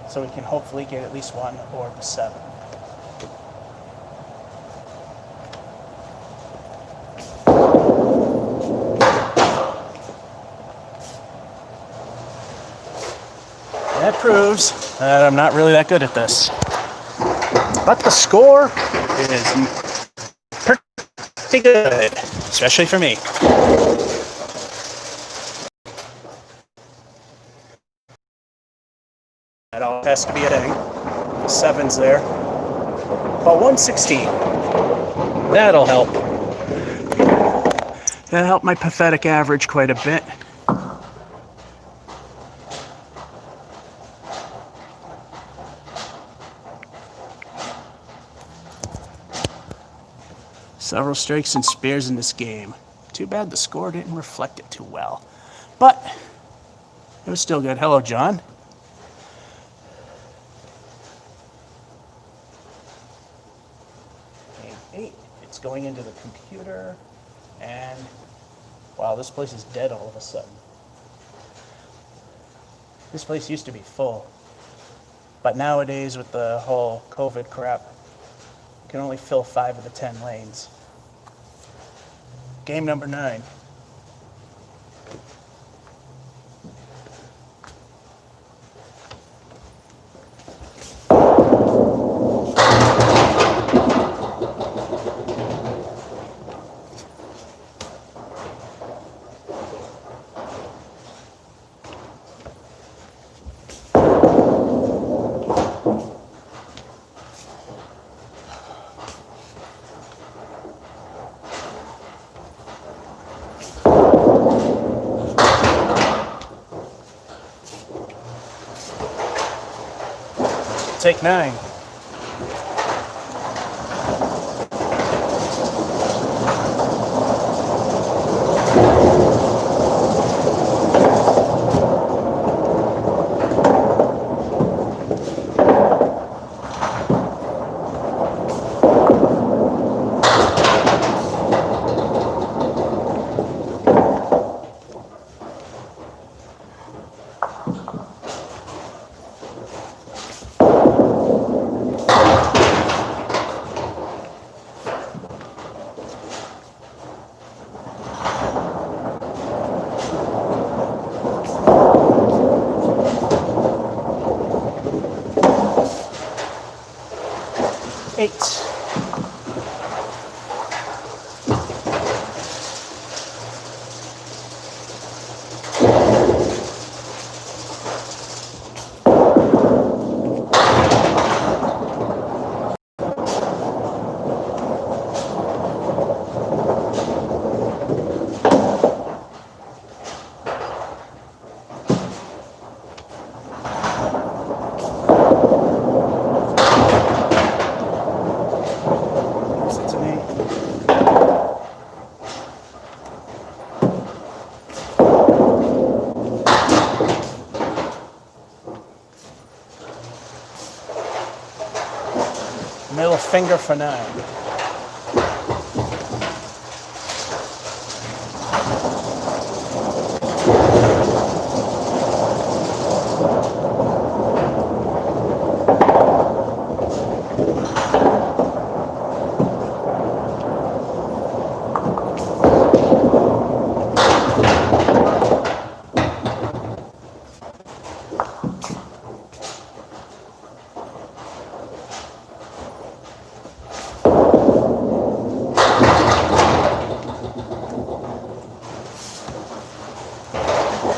so we can hopefully get at least 1 or the 7. That proves that I'm not really that good at this. But the score is pretty good, especially for me. That all has to be a thing. 7's there. But 116. That'll help. That'll help my pathetic average quite a bit. Several strikes and spares in this game. Too bad the score didn't reflect it too well. But it was still good. Hello, John. Game 8. It's going into the computer. And wow, this place is dead all of a sudden. This place used to be full. But nowadays with the whole COVID crap, you can only fill 5 of the 10 lanes. Game number 9. Take 9. 8. Middle finger for 9.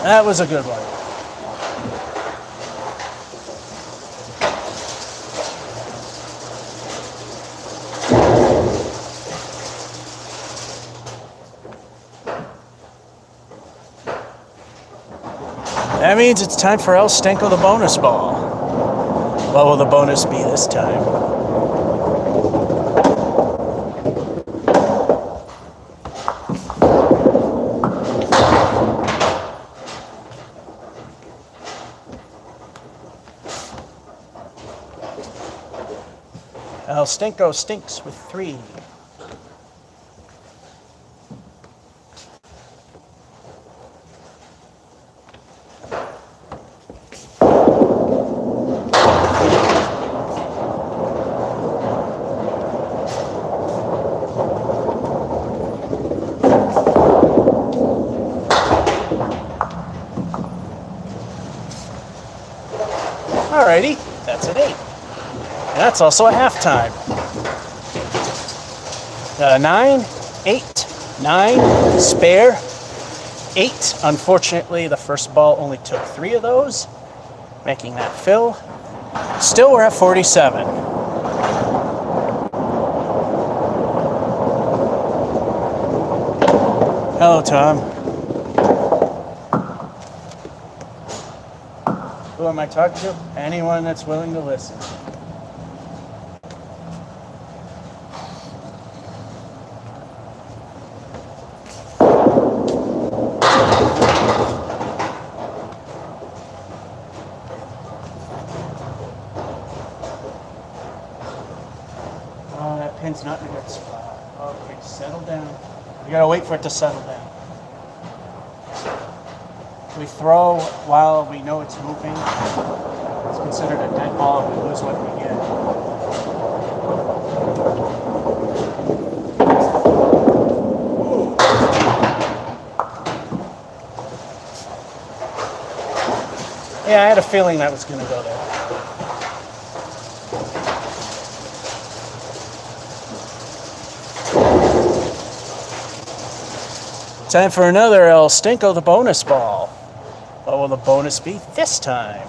That was a good one. That means it's time for El Stenko the bonus ball. What will the bonus be this time? El Stenko stinks with 3. Alrighty, that's an 8. And that's also a halftime. 9, 8, 9, spare, 8. Unfortunately, the first ball only took 3 of those, making that fill. Still, we're at 47. Hello, Tom. Who am I talking to? Anyone that's willing to listen. Pin's not in a good spot. Okay, settle down. We gotta wait for it to settle down. If we throw while we know it's moving, it's considered a dead ball and we lose what we get. Yeah, I had a feeling that was gonna go there. Time for another El Stenko the bonus ball. What will the bonus be this time?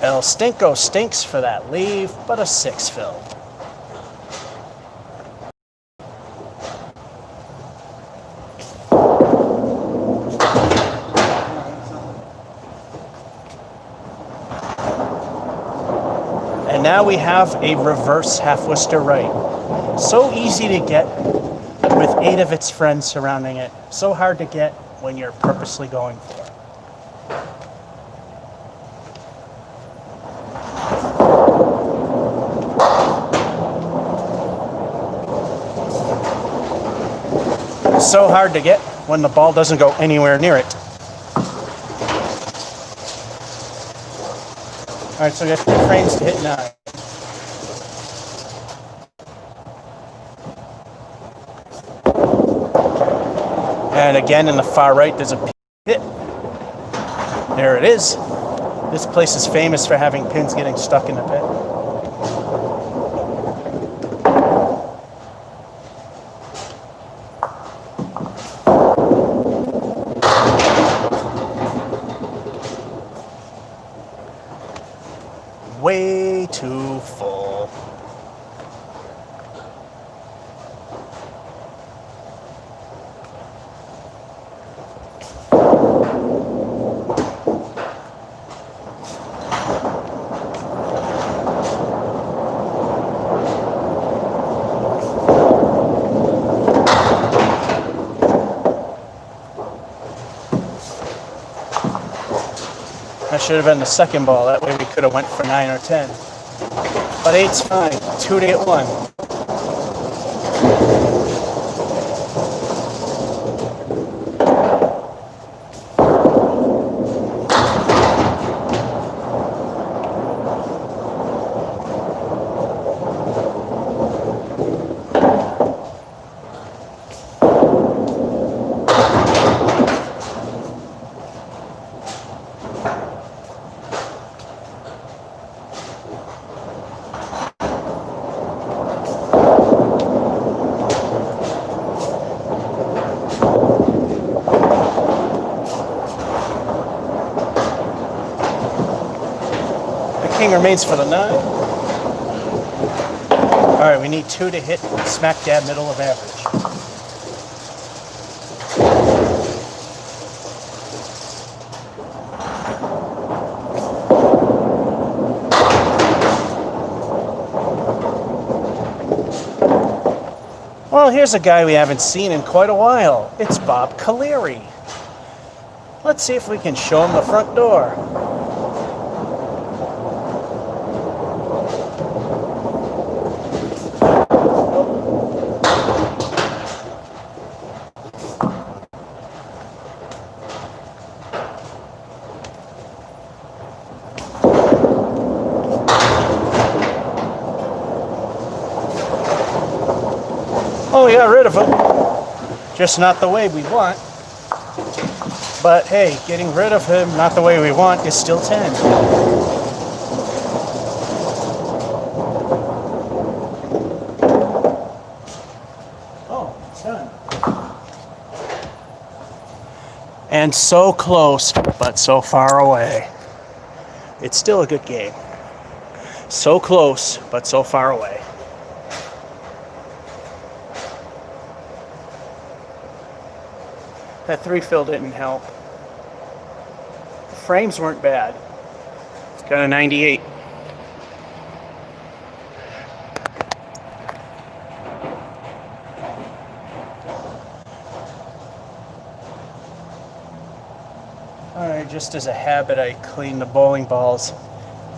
El Stenko stinks for that leave, but a 6 fill. Now we have a reverse half Worcester right. So easy to get with 8 of its friends surrounding it. So hard to get when you're purposely going for it. So hard to get when the ball doesn't go anywhere near it. All right, so we got 2 frames to hit 9. And again, in the far right, there's a pit. There it is. This place is famous for having pins getting stuck in the pit. Way too full. That should have been the second ball. That way we could have went for 9 or 10. But 8's fine. 2 to get 1. King remains for the 9. All right, we need 2 to hit smack dab middle of average. Well, here's a guy we haven't seen in quite a while. It's Bob Caleri. Let's see if we can show him the front door. Oh, we got rid of him. Just not the way we want. But hey, getting rid of him not the way we want is still 10. Oh, it's done. And so close, but so far away. It's still a good game. So close, but so far away. That 3 fill didn't help. The frames weren't bad. Got a 98. Alright, just as a habit, I clean the bowling balls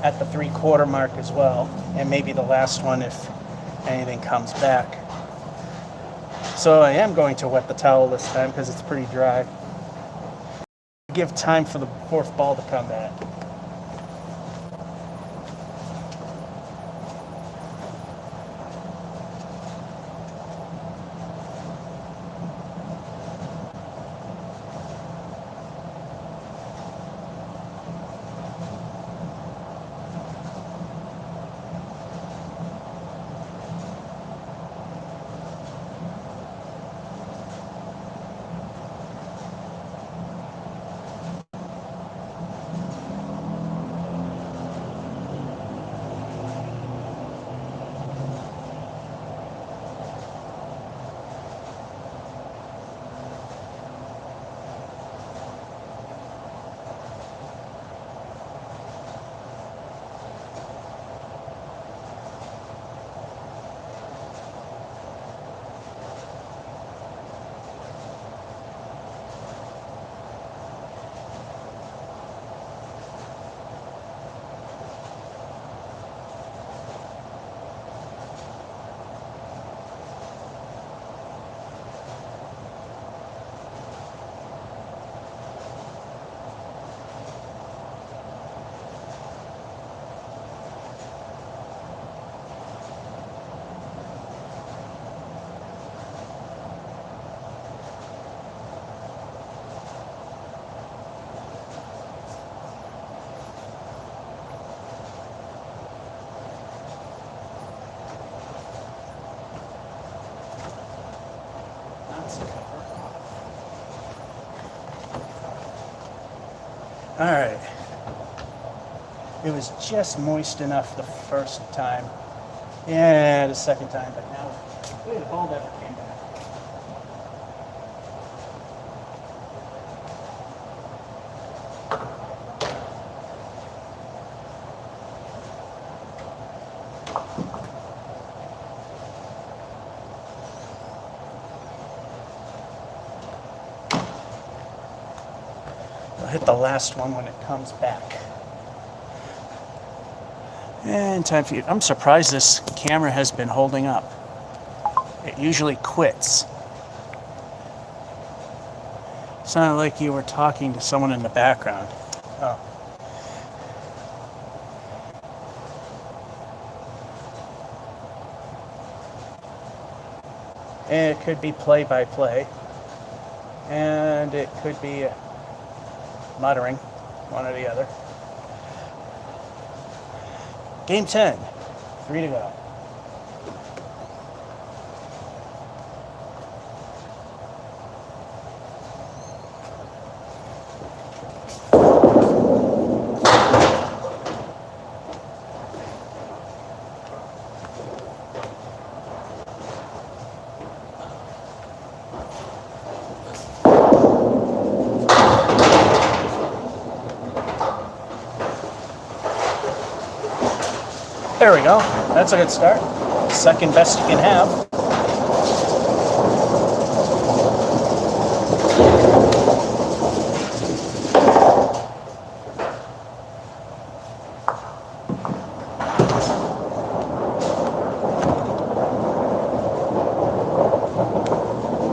at the 3/4 mark as well, and maybe the last one if anything comes back. So I am going to wet the towel this time because it's pretty dry. Give time for the 4th ball to come back. All right. It was just moist enough the first time. Yeah, the second time, but now the ball never came back. I'll hit the last one when it comes back. And time for you. I'm surprised this camera has been holding up. It usually quits. Sounded like you were talking to someone in the background. Oh. And it could be play-by-play. And it could be muttering, one or the other. Game 10, 3 to go. There we go. That's a good start. Second best you can have.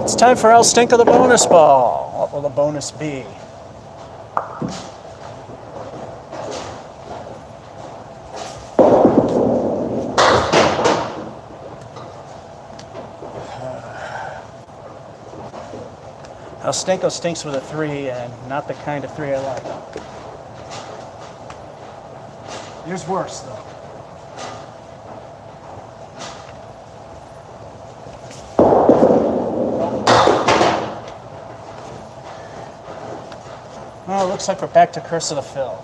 It's time for El Stinko the bonus ball. What will the bonus be? El Stinko stinks with a 3, and not the kind of 3 I like. There's worse, though. Well, it looks like we're back to Curse of the Fill.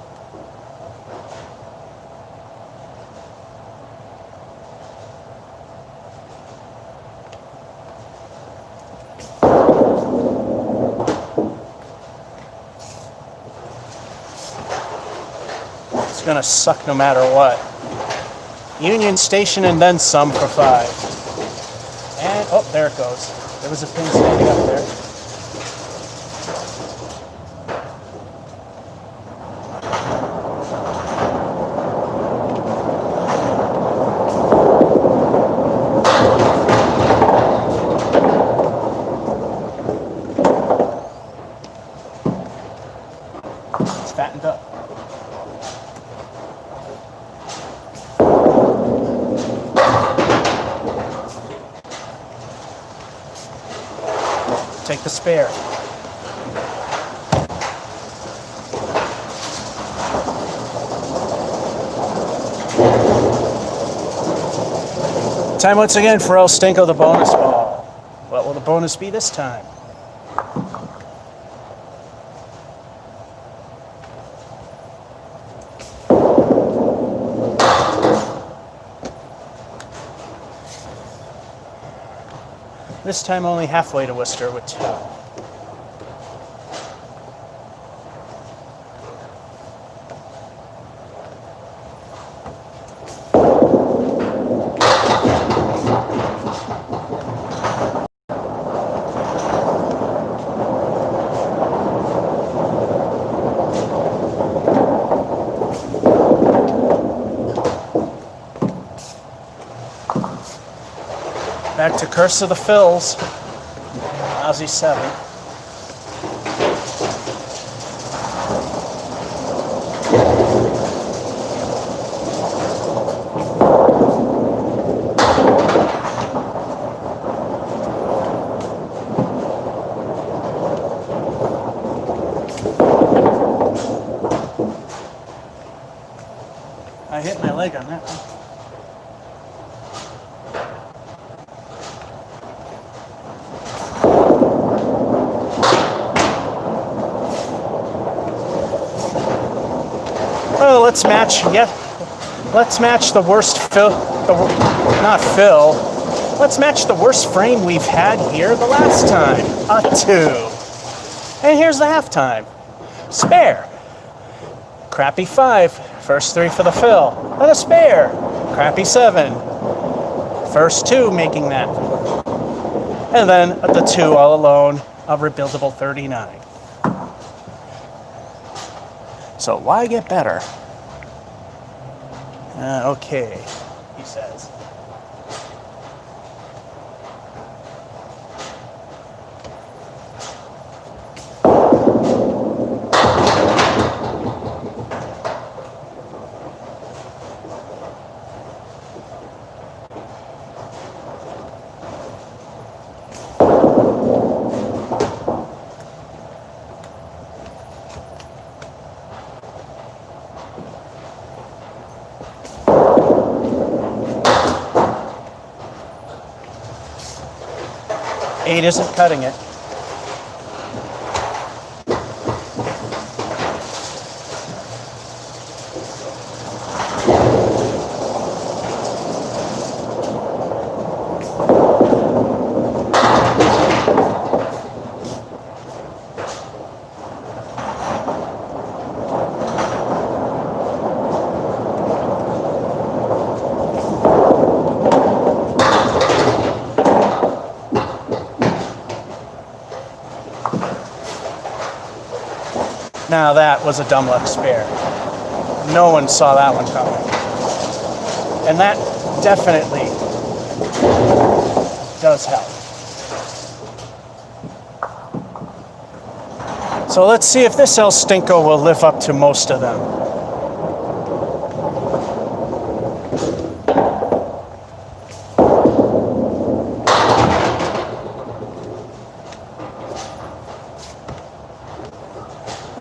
It's gonna suck no matter what. Union Station and then some for 5. And, oh, there it goes. There was a pin standing up there. It's fattened up. Take the spare. Time once again for El Stinko the bonus ball. What will the bonus be this time? This time only halfway to Worcester with 2. Back to Curse of the Fills. Ozzy 7. I hit my leg on that one. let's match. Yeah, let's match the worst fill. Not fill. Let's match the worst frame we've had here the last time. A 2. And here's the halftime. Spare. Crappy 5. First 3 for the fill. And a spare. Crappy 7. First 2 making that. And then the 2 all alone. A rebuildable 39. So why get better? Okay, he says. Eight isn't cutting it. Now that was a dumb luck spare. No one saw that one coming. And that definitely does help. So let's see if this El Stinko will live up to most of them.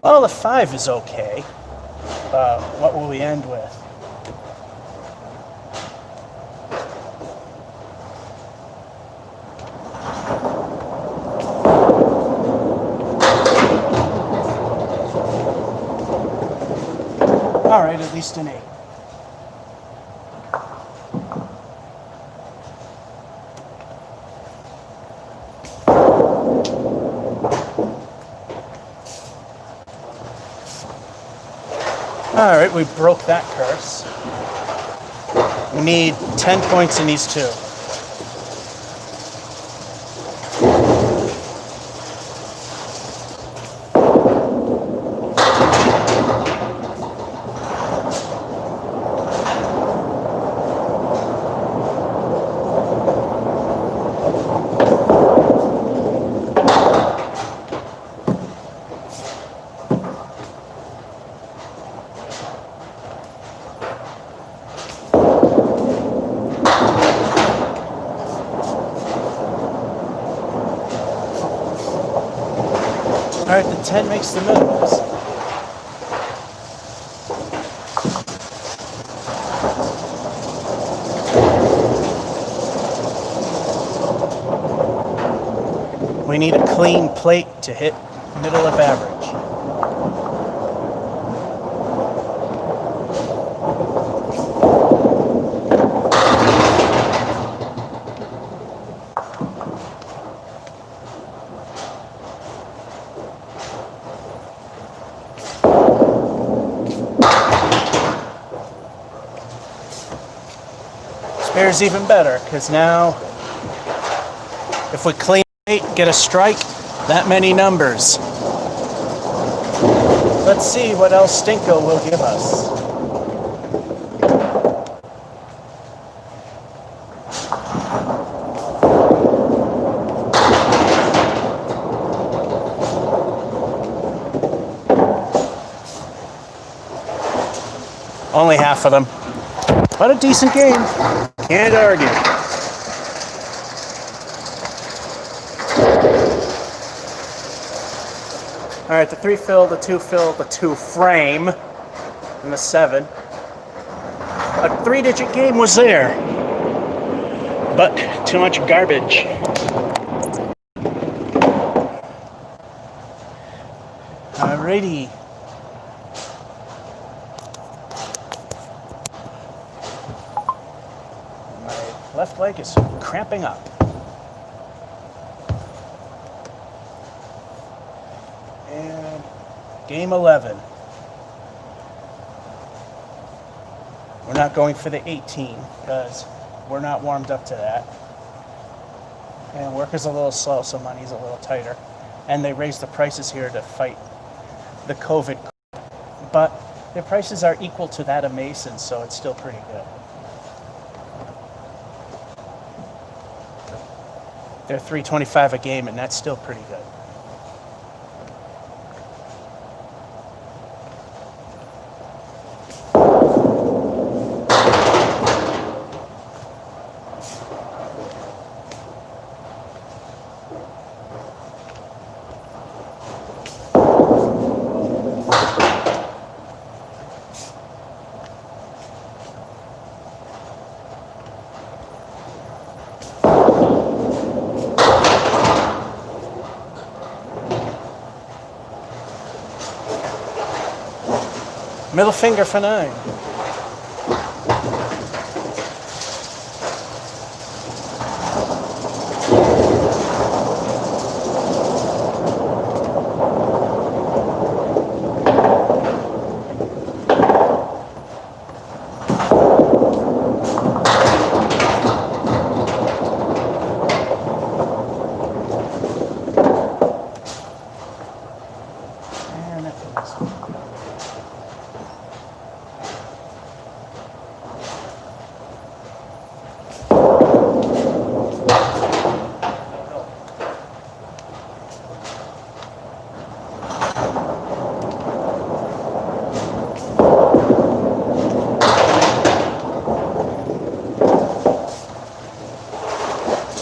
Well, the 5 is okay. What will we end with? All right, at least an 8. All right, we broke that curse. We need 10 points in these 2. All right, the 10 makes the minimums. We need a clean plate to hit middle of average. Spare's even better, because now if we clean it, get a strike, that many numbers. Let's see what El Stinko will give us. Only half of them. But a decent game. Can't argue. All right, the 3 fill, the 2 fill, the 2 frame, and the 7. A 3-digit game was there, but too much garbage. Alrighty. left leg is cramping up. And game 11. We're not going for the 18 because we're not warmed up to that. And work is a little slow, so money's a little tighter. And they raised the prices here to fight the COVID. But their prices are equal to that of Mason, so it's still pretty good. They're $3.25 a game, and that's still pretty good. Middle finger for 9. And that goes.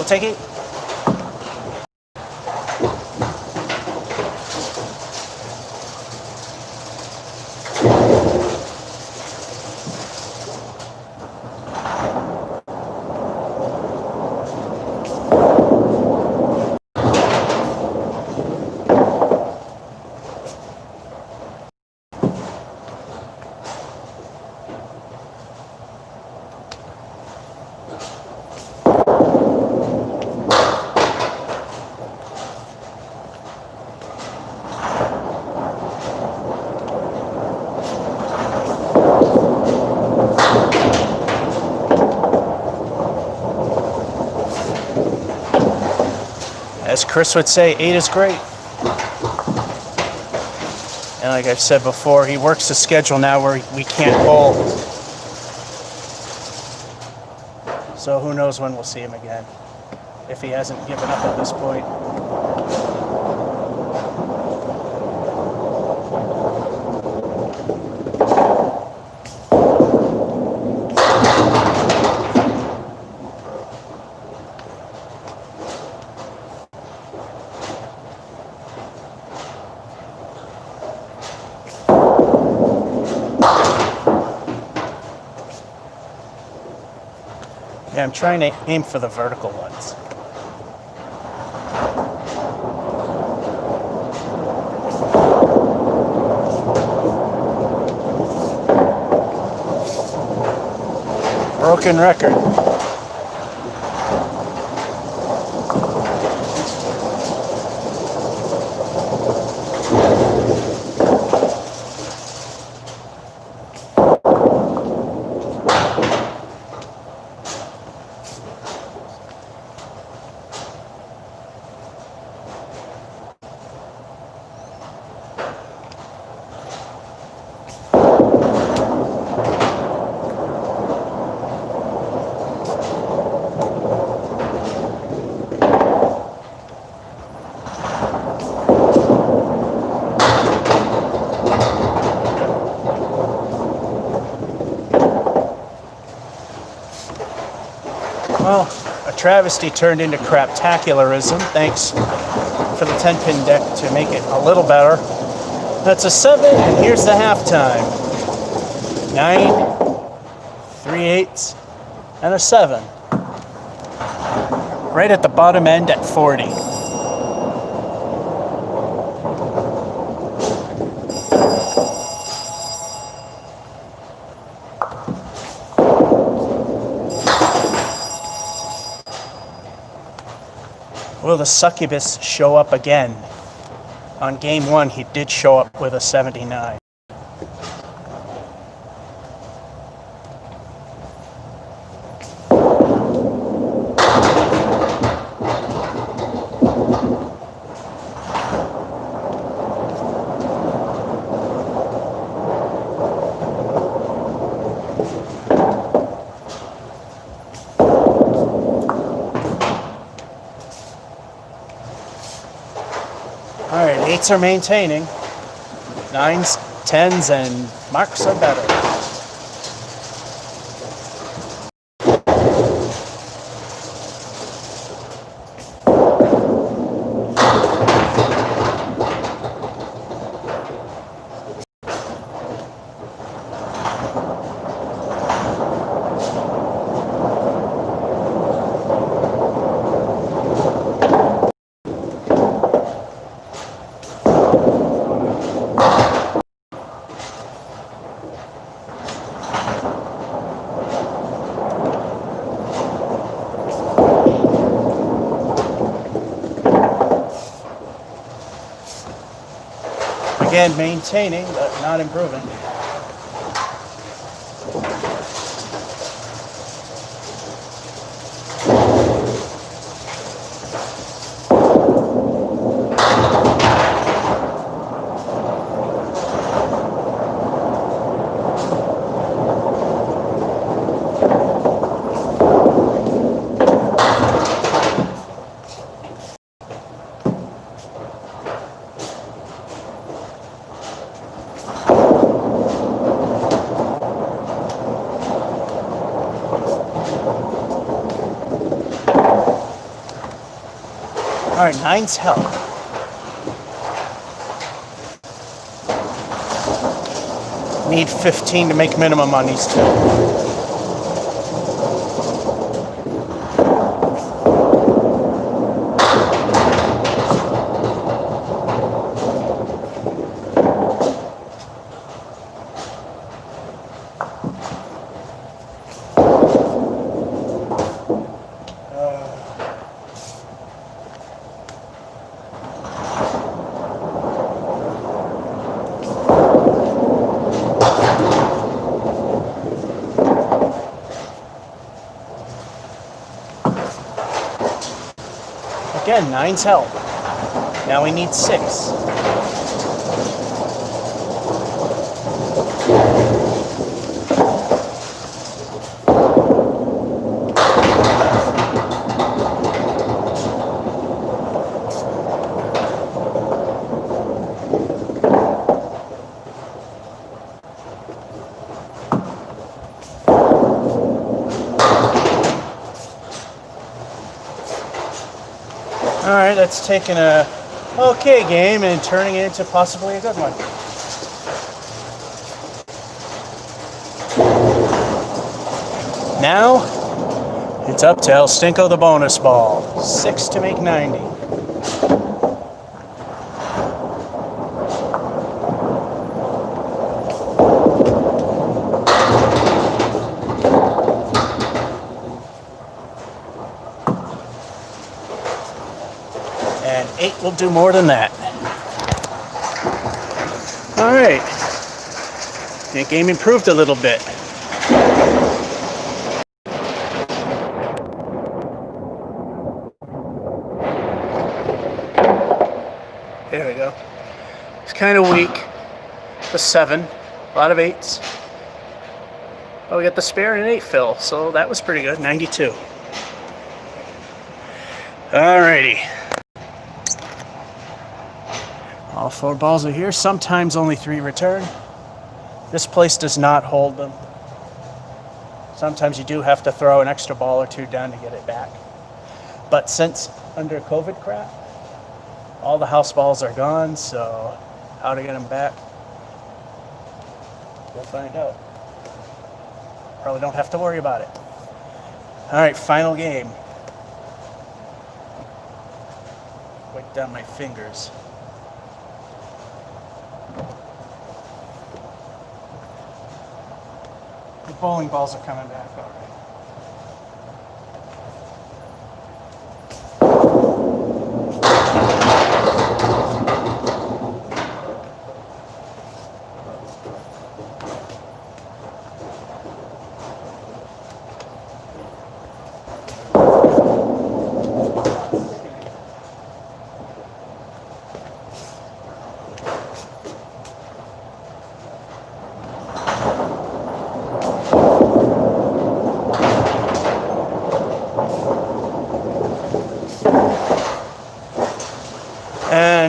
Take it. As Chris would say, 8 is great. And like I've said before, he works the schedule now where we can't bowl. So who knows when we'll see him again, if he hasn't given up at this point. Yeah, I'm trying to aim for the vertical ones. Broken record. Well, a travesty turned into craptacularism. Thanks for the 10-pin deck to make it a little better. That's a 7, and here's the halftime. 9, 3/8, and a 7. Right at the bottom end at 40. Will the succubus show up again? On game 1, he did show up with a 79. All right, 8s are maintaining. 9s, 10s, and marks are better. Again, maintaining, but not improving. All right, 9's help. Need 15 to make minimum on these two. Again, 9's help. Now we need 6. All right, that's taking a okay game and turning it into possibly a good one. Now, it's up to El Stinko the bonus ball. 6 to make 90. And 8 will do more than that. All right. The game improved a little bit. There we go. It's kind of weak. The 7. A lot of 8s. Oh, we got the spare and an 8 fill, so that was pretty good. 92. All righty. All 4 balls are here. Sometimes only 3 return. This place does not hold them. Sometimes you do have to throw an extra ball or 2 down to get it back. But since under COVID crap, all the house balls are gone, so how to get them back, we'll find out. Probably don't have to worry about it. All right, final game. Wipe down my fingers. The bowling balls are coming back all right.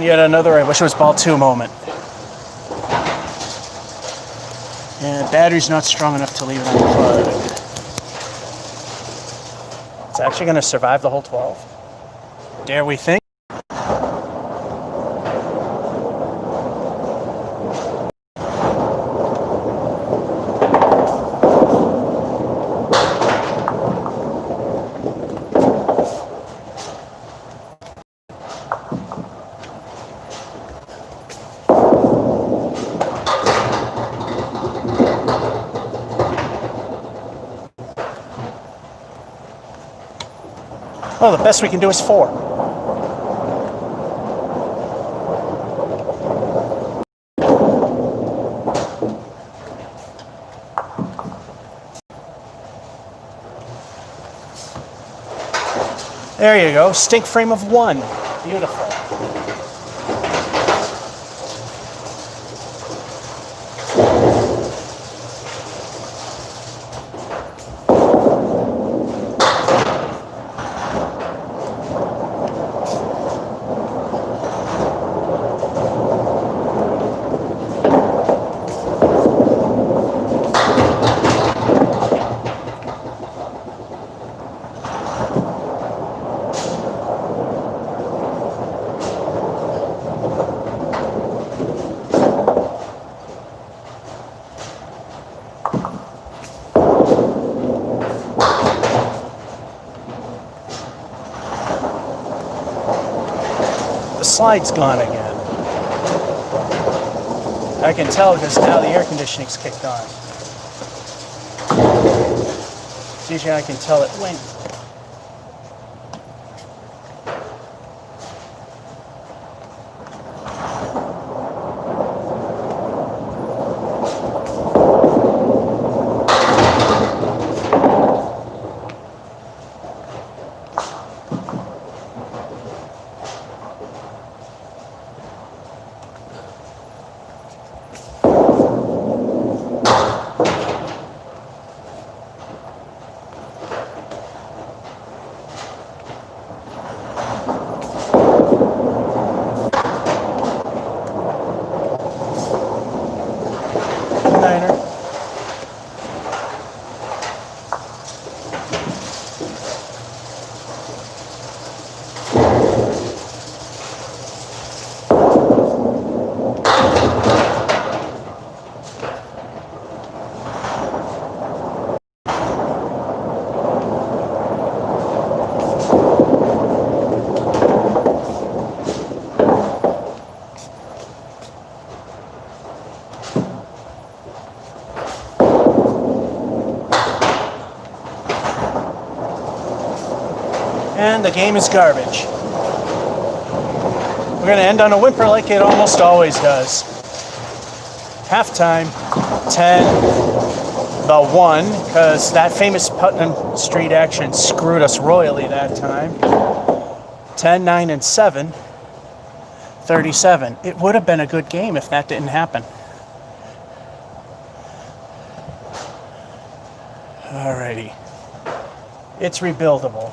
Yet another I wish it was ball 2 moment. And battery's not strong enough to leave it unplugged. It's actually going to survive the whole 12. Dare we think? Well, the best we can do is 4. There you go. Stink frame of 1. Beautiful. The slide's gone again. I can tell because now the air conditioning's kicked on. It's usually I can tell it went. And the game is garbage. We're going to end on a whimper like it almost always does. Halftime, 10-1, because that famous Putnam Street action screwed us royally that time. 10-9-7, 37. It would have been a good game if that didn't happen. Alrighty. It's rebuildable.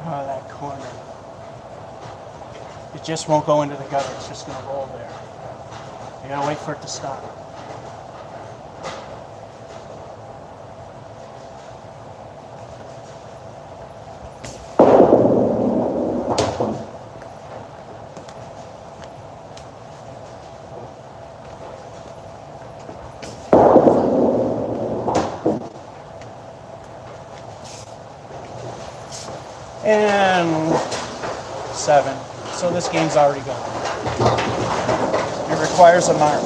Oh, that corner. It just won't go into the gutter. It's just going to roll there. You gotta wait for it to stop. And 7. So this game's already gone. It requires a mark.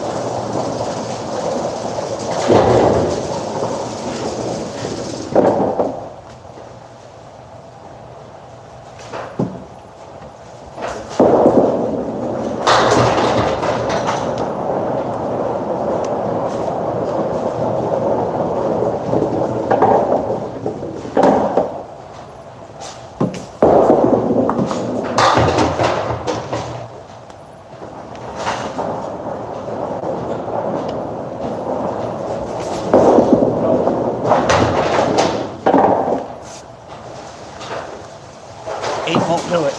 8 won't do it.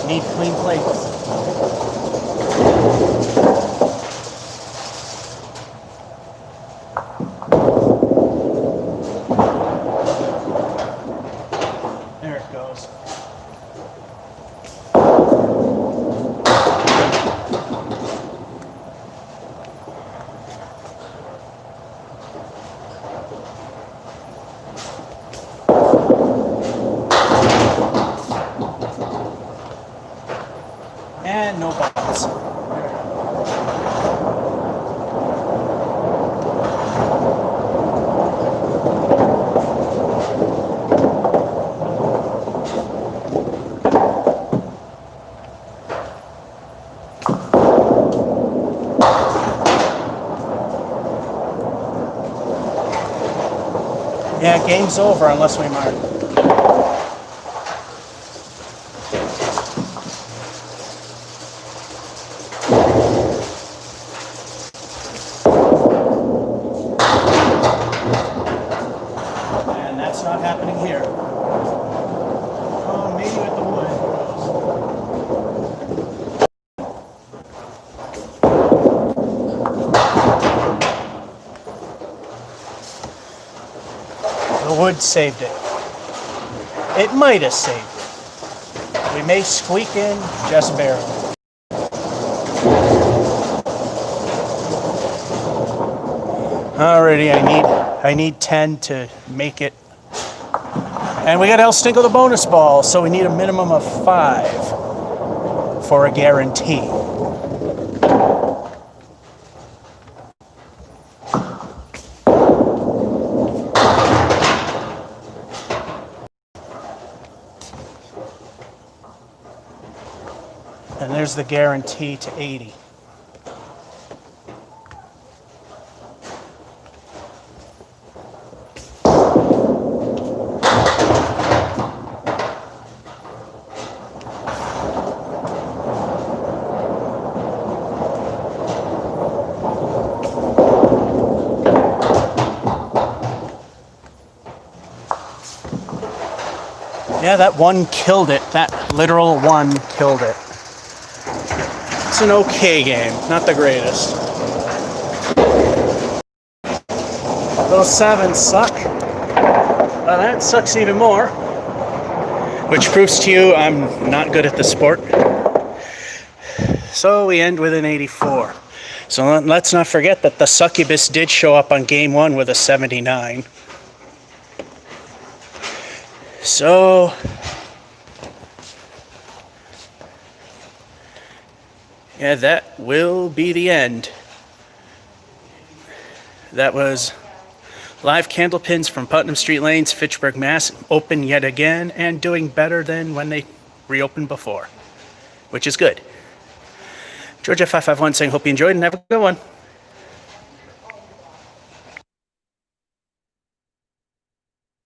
Need clean plates. There it goes. And no balls. Yeah, game's over unless we mark. That's not happening here. Oh, maybe with the wood. The wood saved it. It might have saved it. We may squeak in just barely. Alrighty, I need 10 to make it. And we got El Stinko the bonus ball, so we need a minimum of 5 for a guarantee. And there's the guarantee to 80. Yeah, that one killed it. That literal one killed it. It's an okay game, not the greatest. Those 7s suck. Well, that sucks even more. Which proves to you I'm not good at the sport. So we end with an 84. So let's not forget that the succubus did show up on game 1 with a 79. So, yeah, that will be the end. That was live Candlepins from Putnam Street Lanes, Fitchburg, Mass. Open yet again and doing better than when they reopened before, which is good. Georgia 551 saying, hope you enjoyed and have a good one.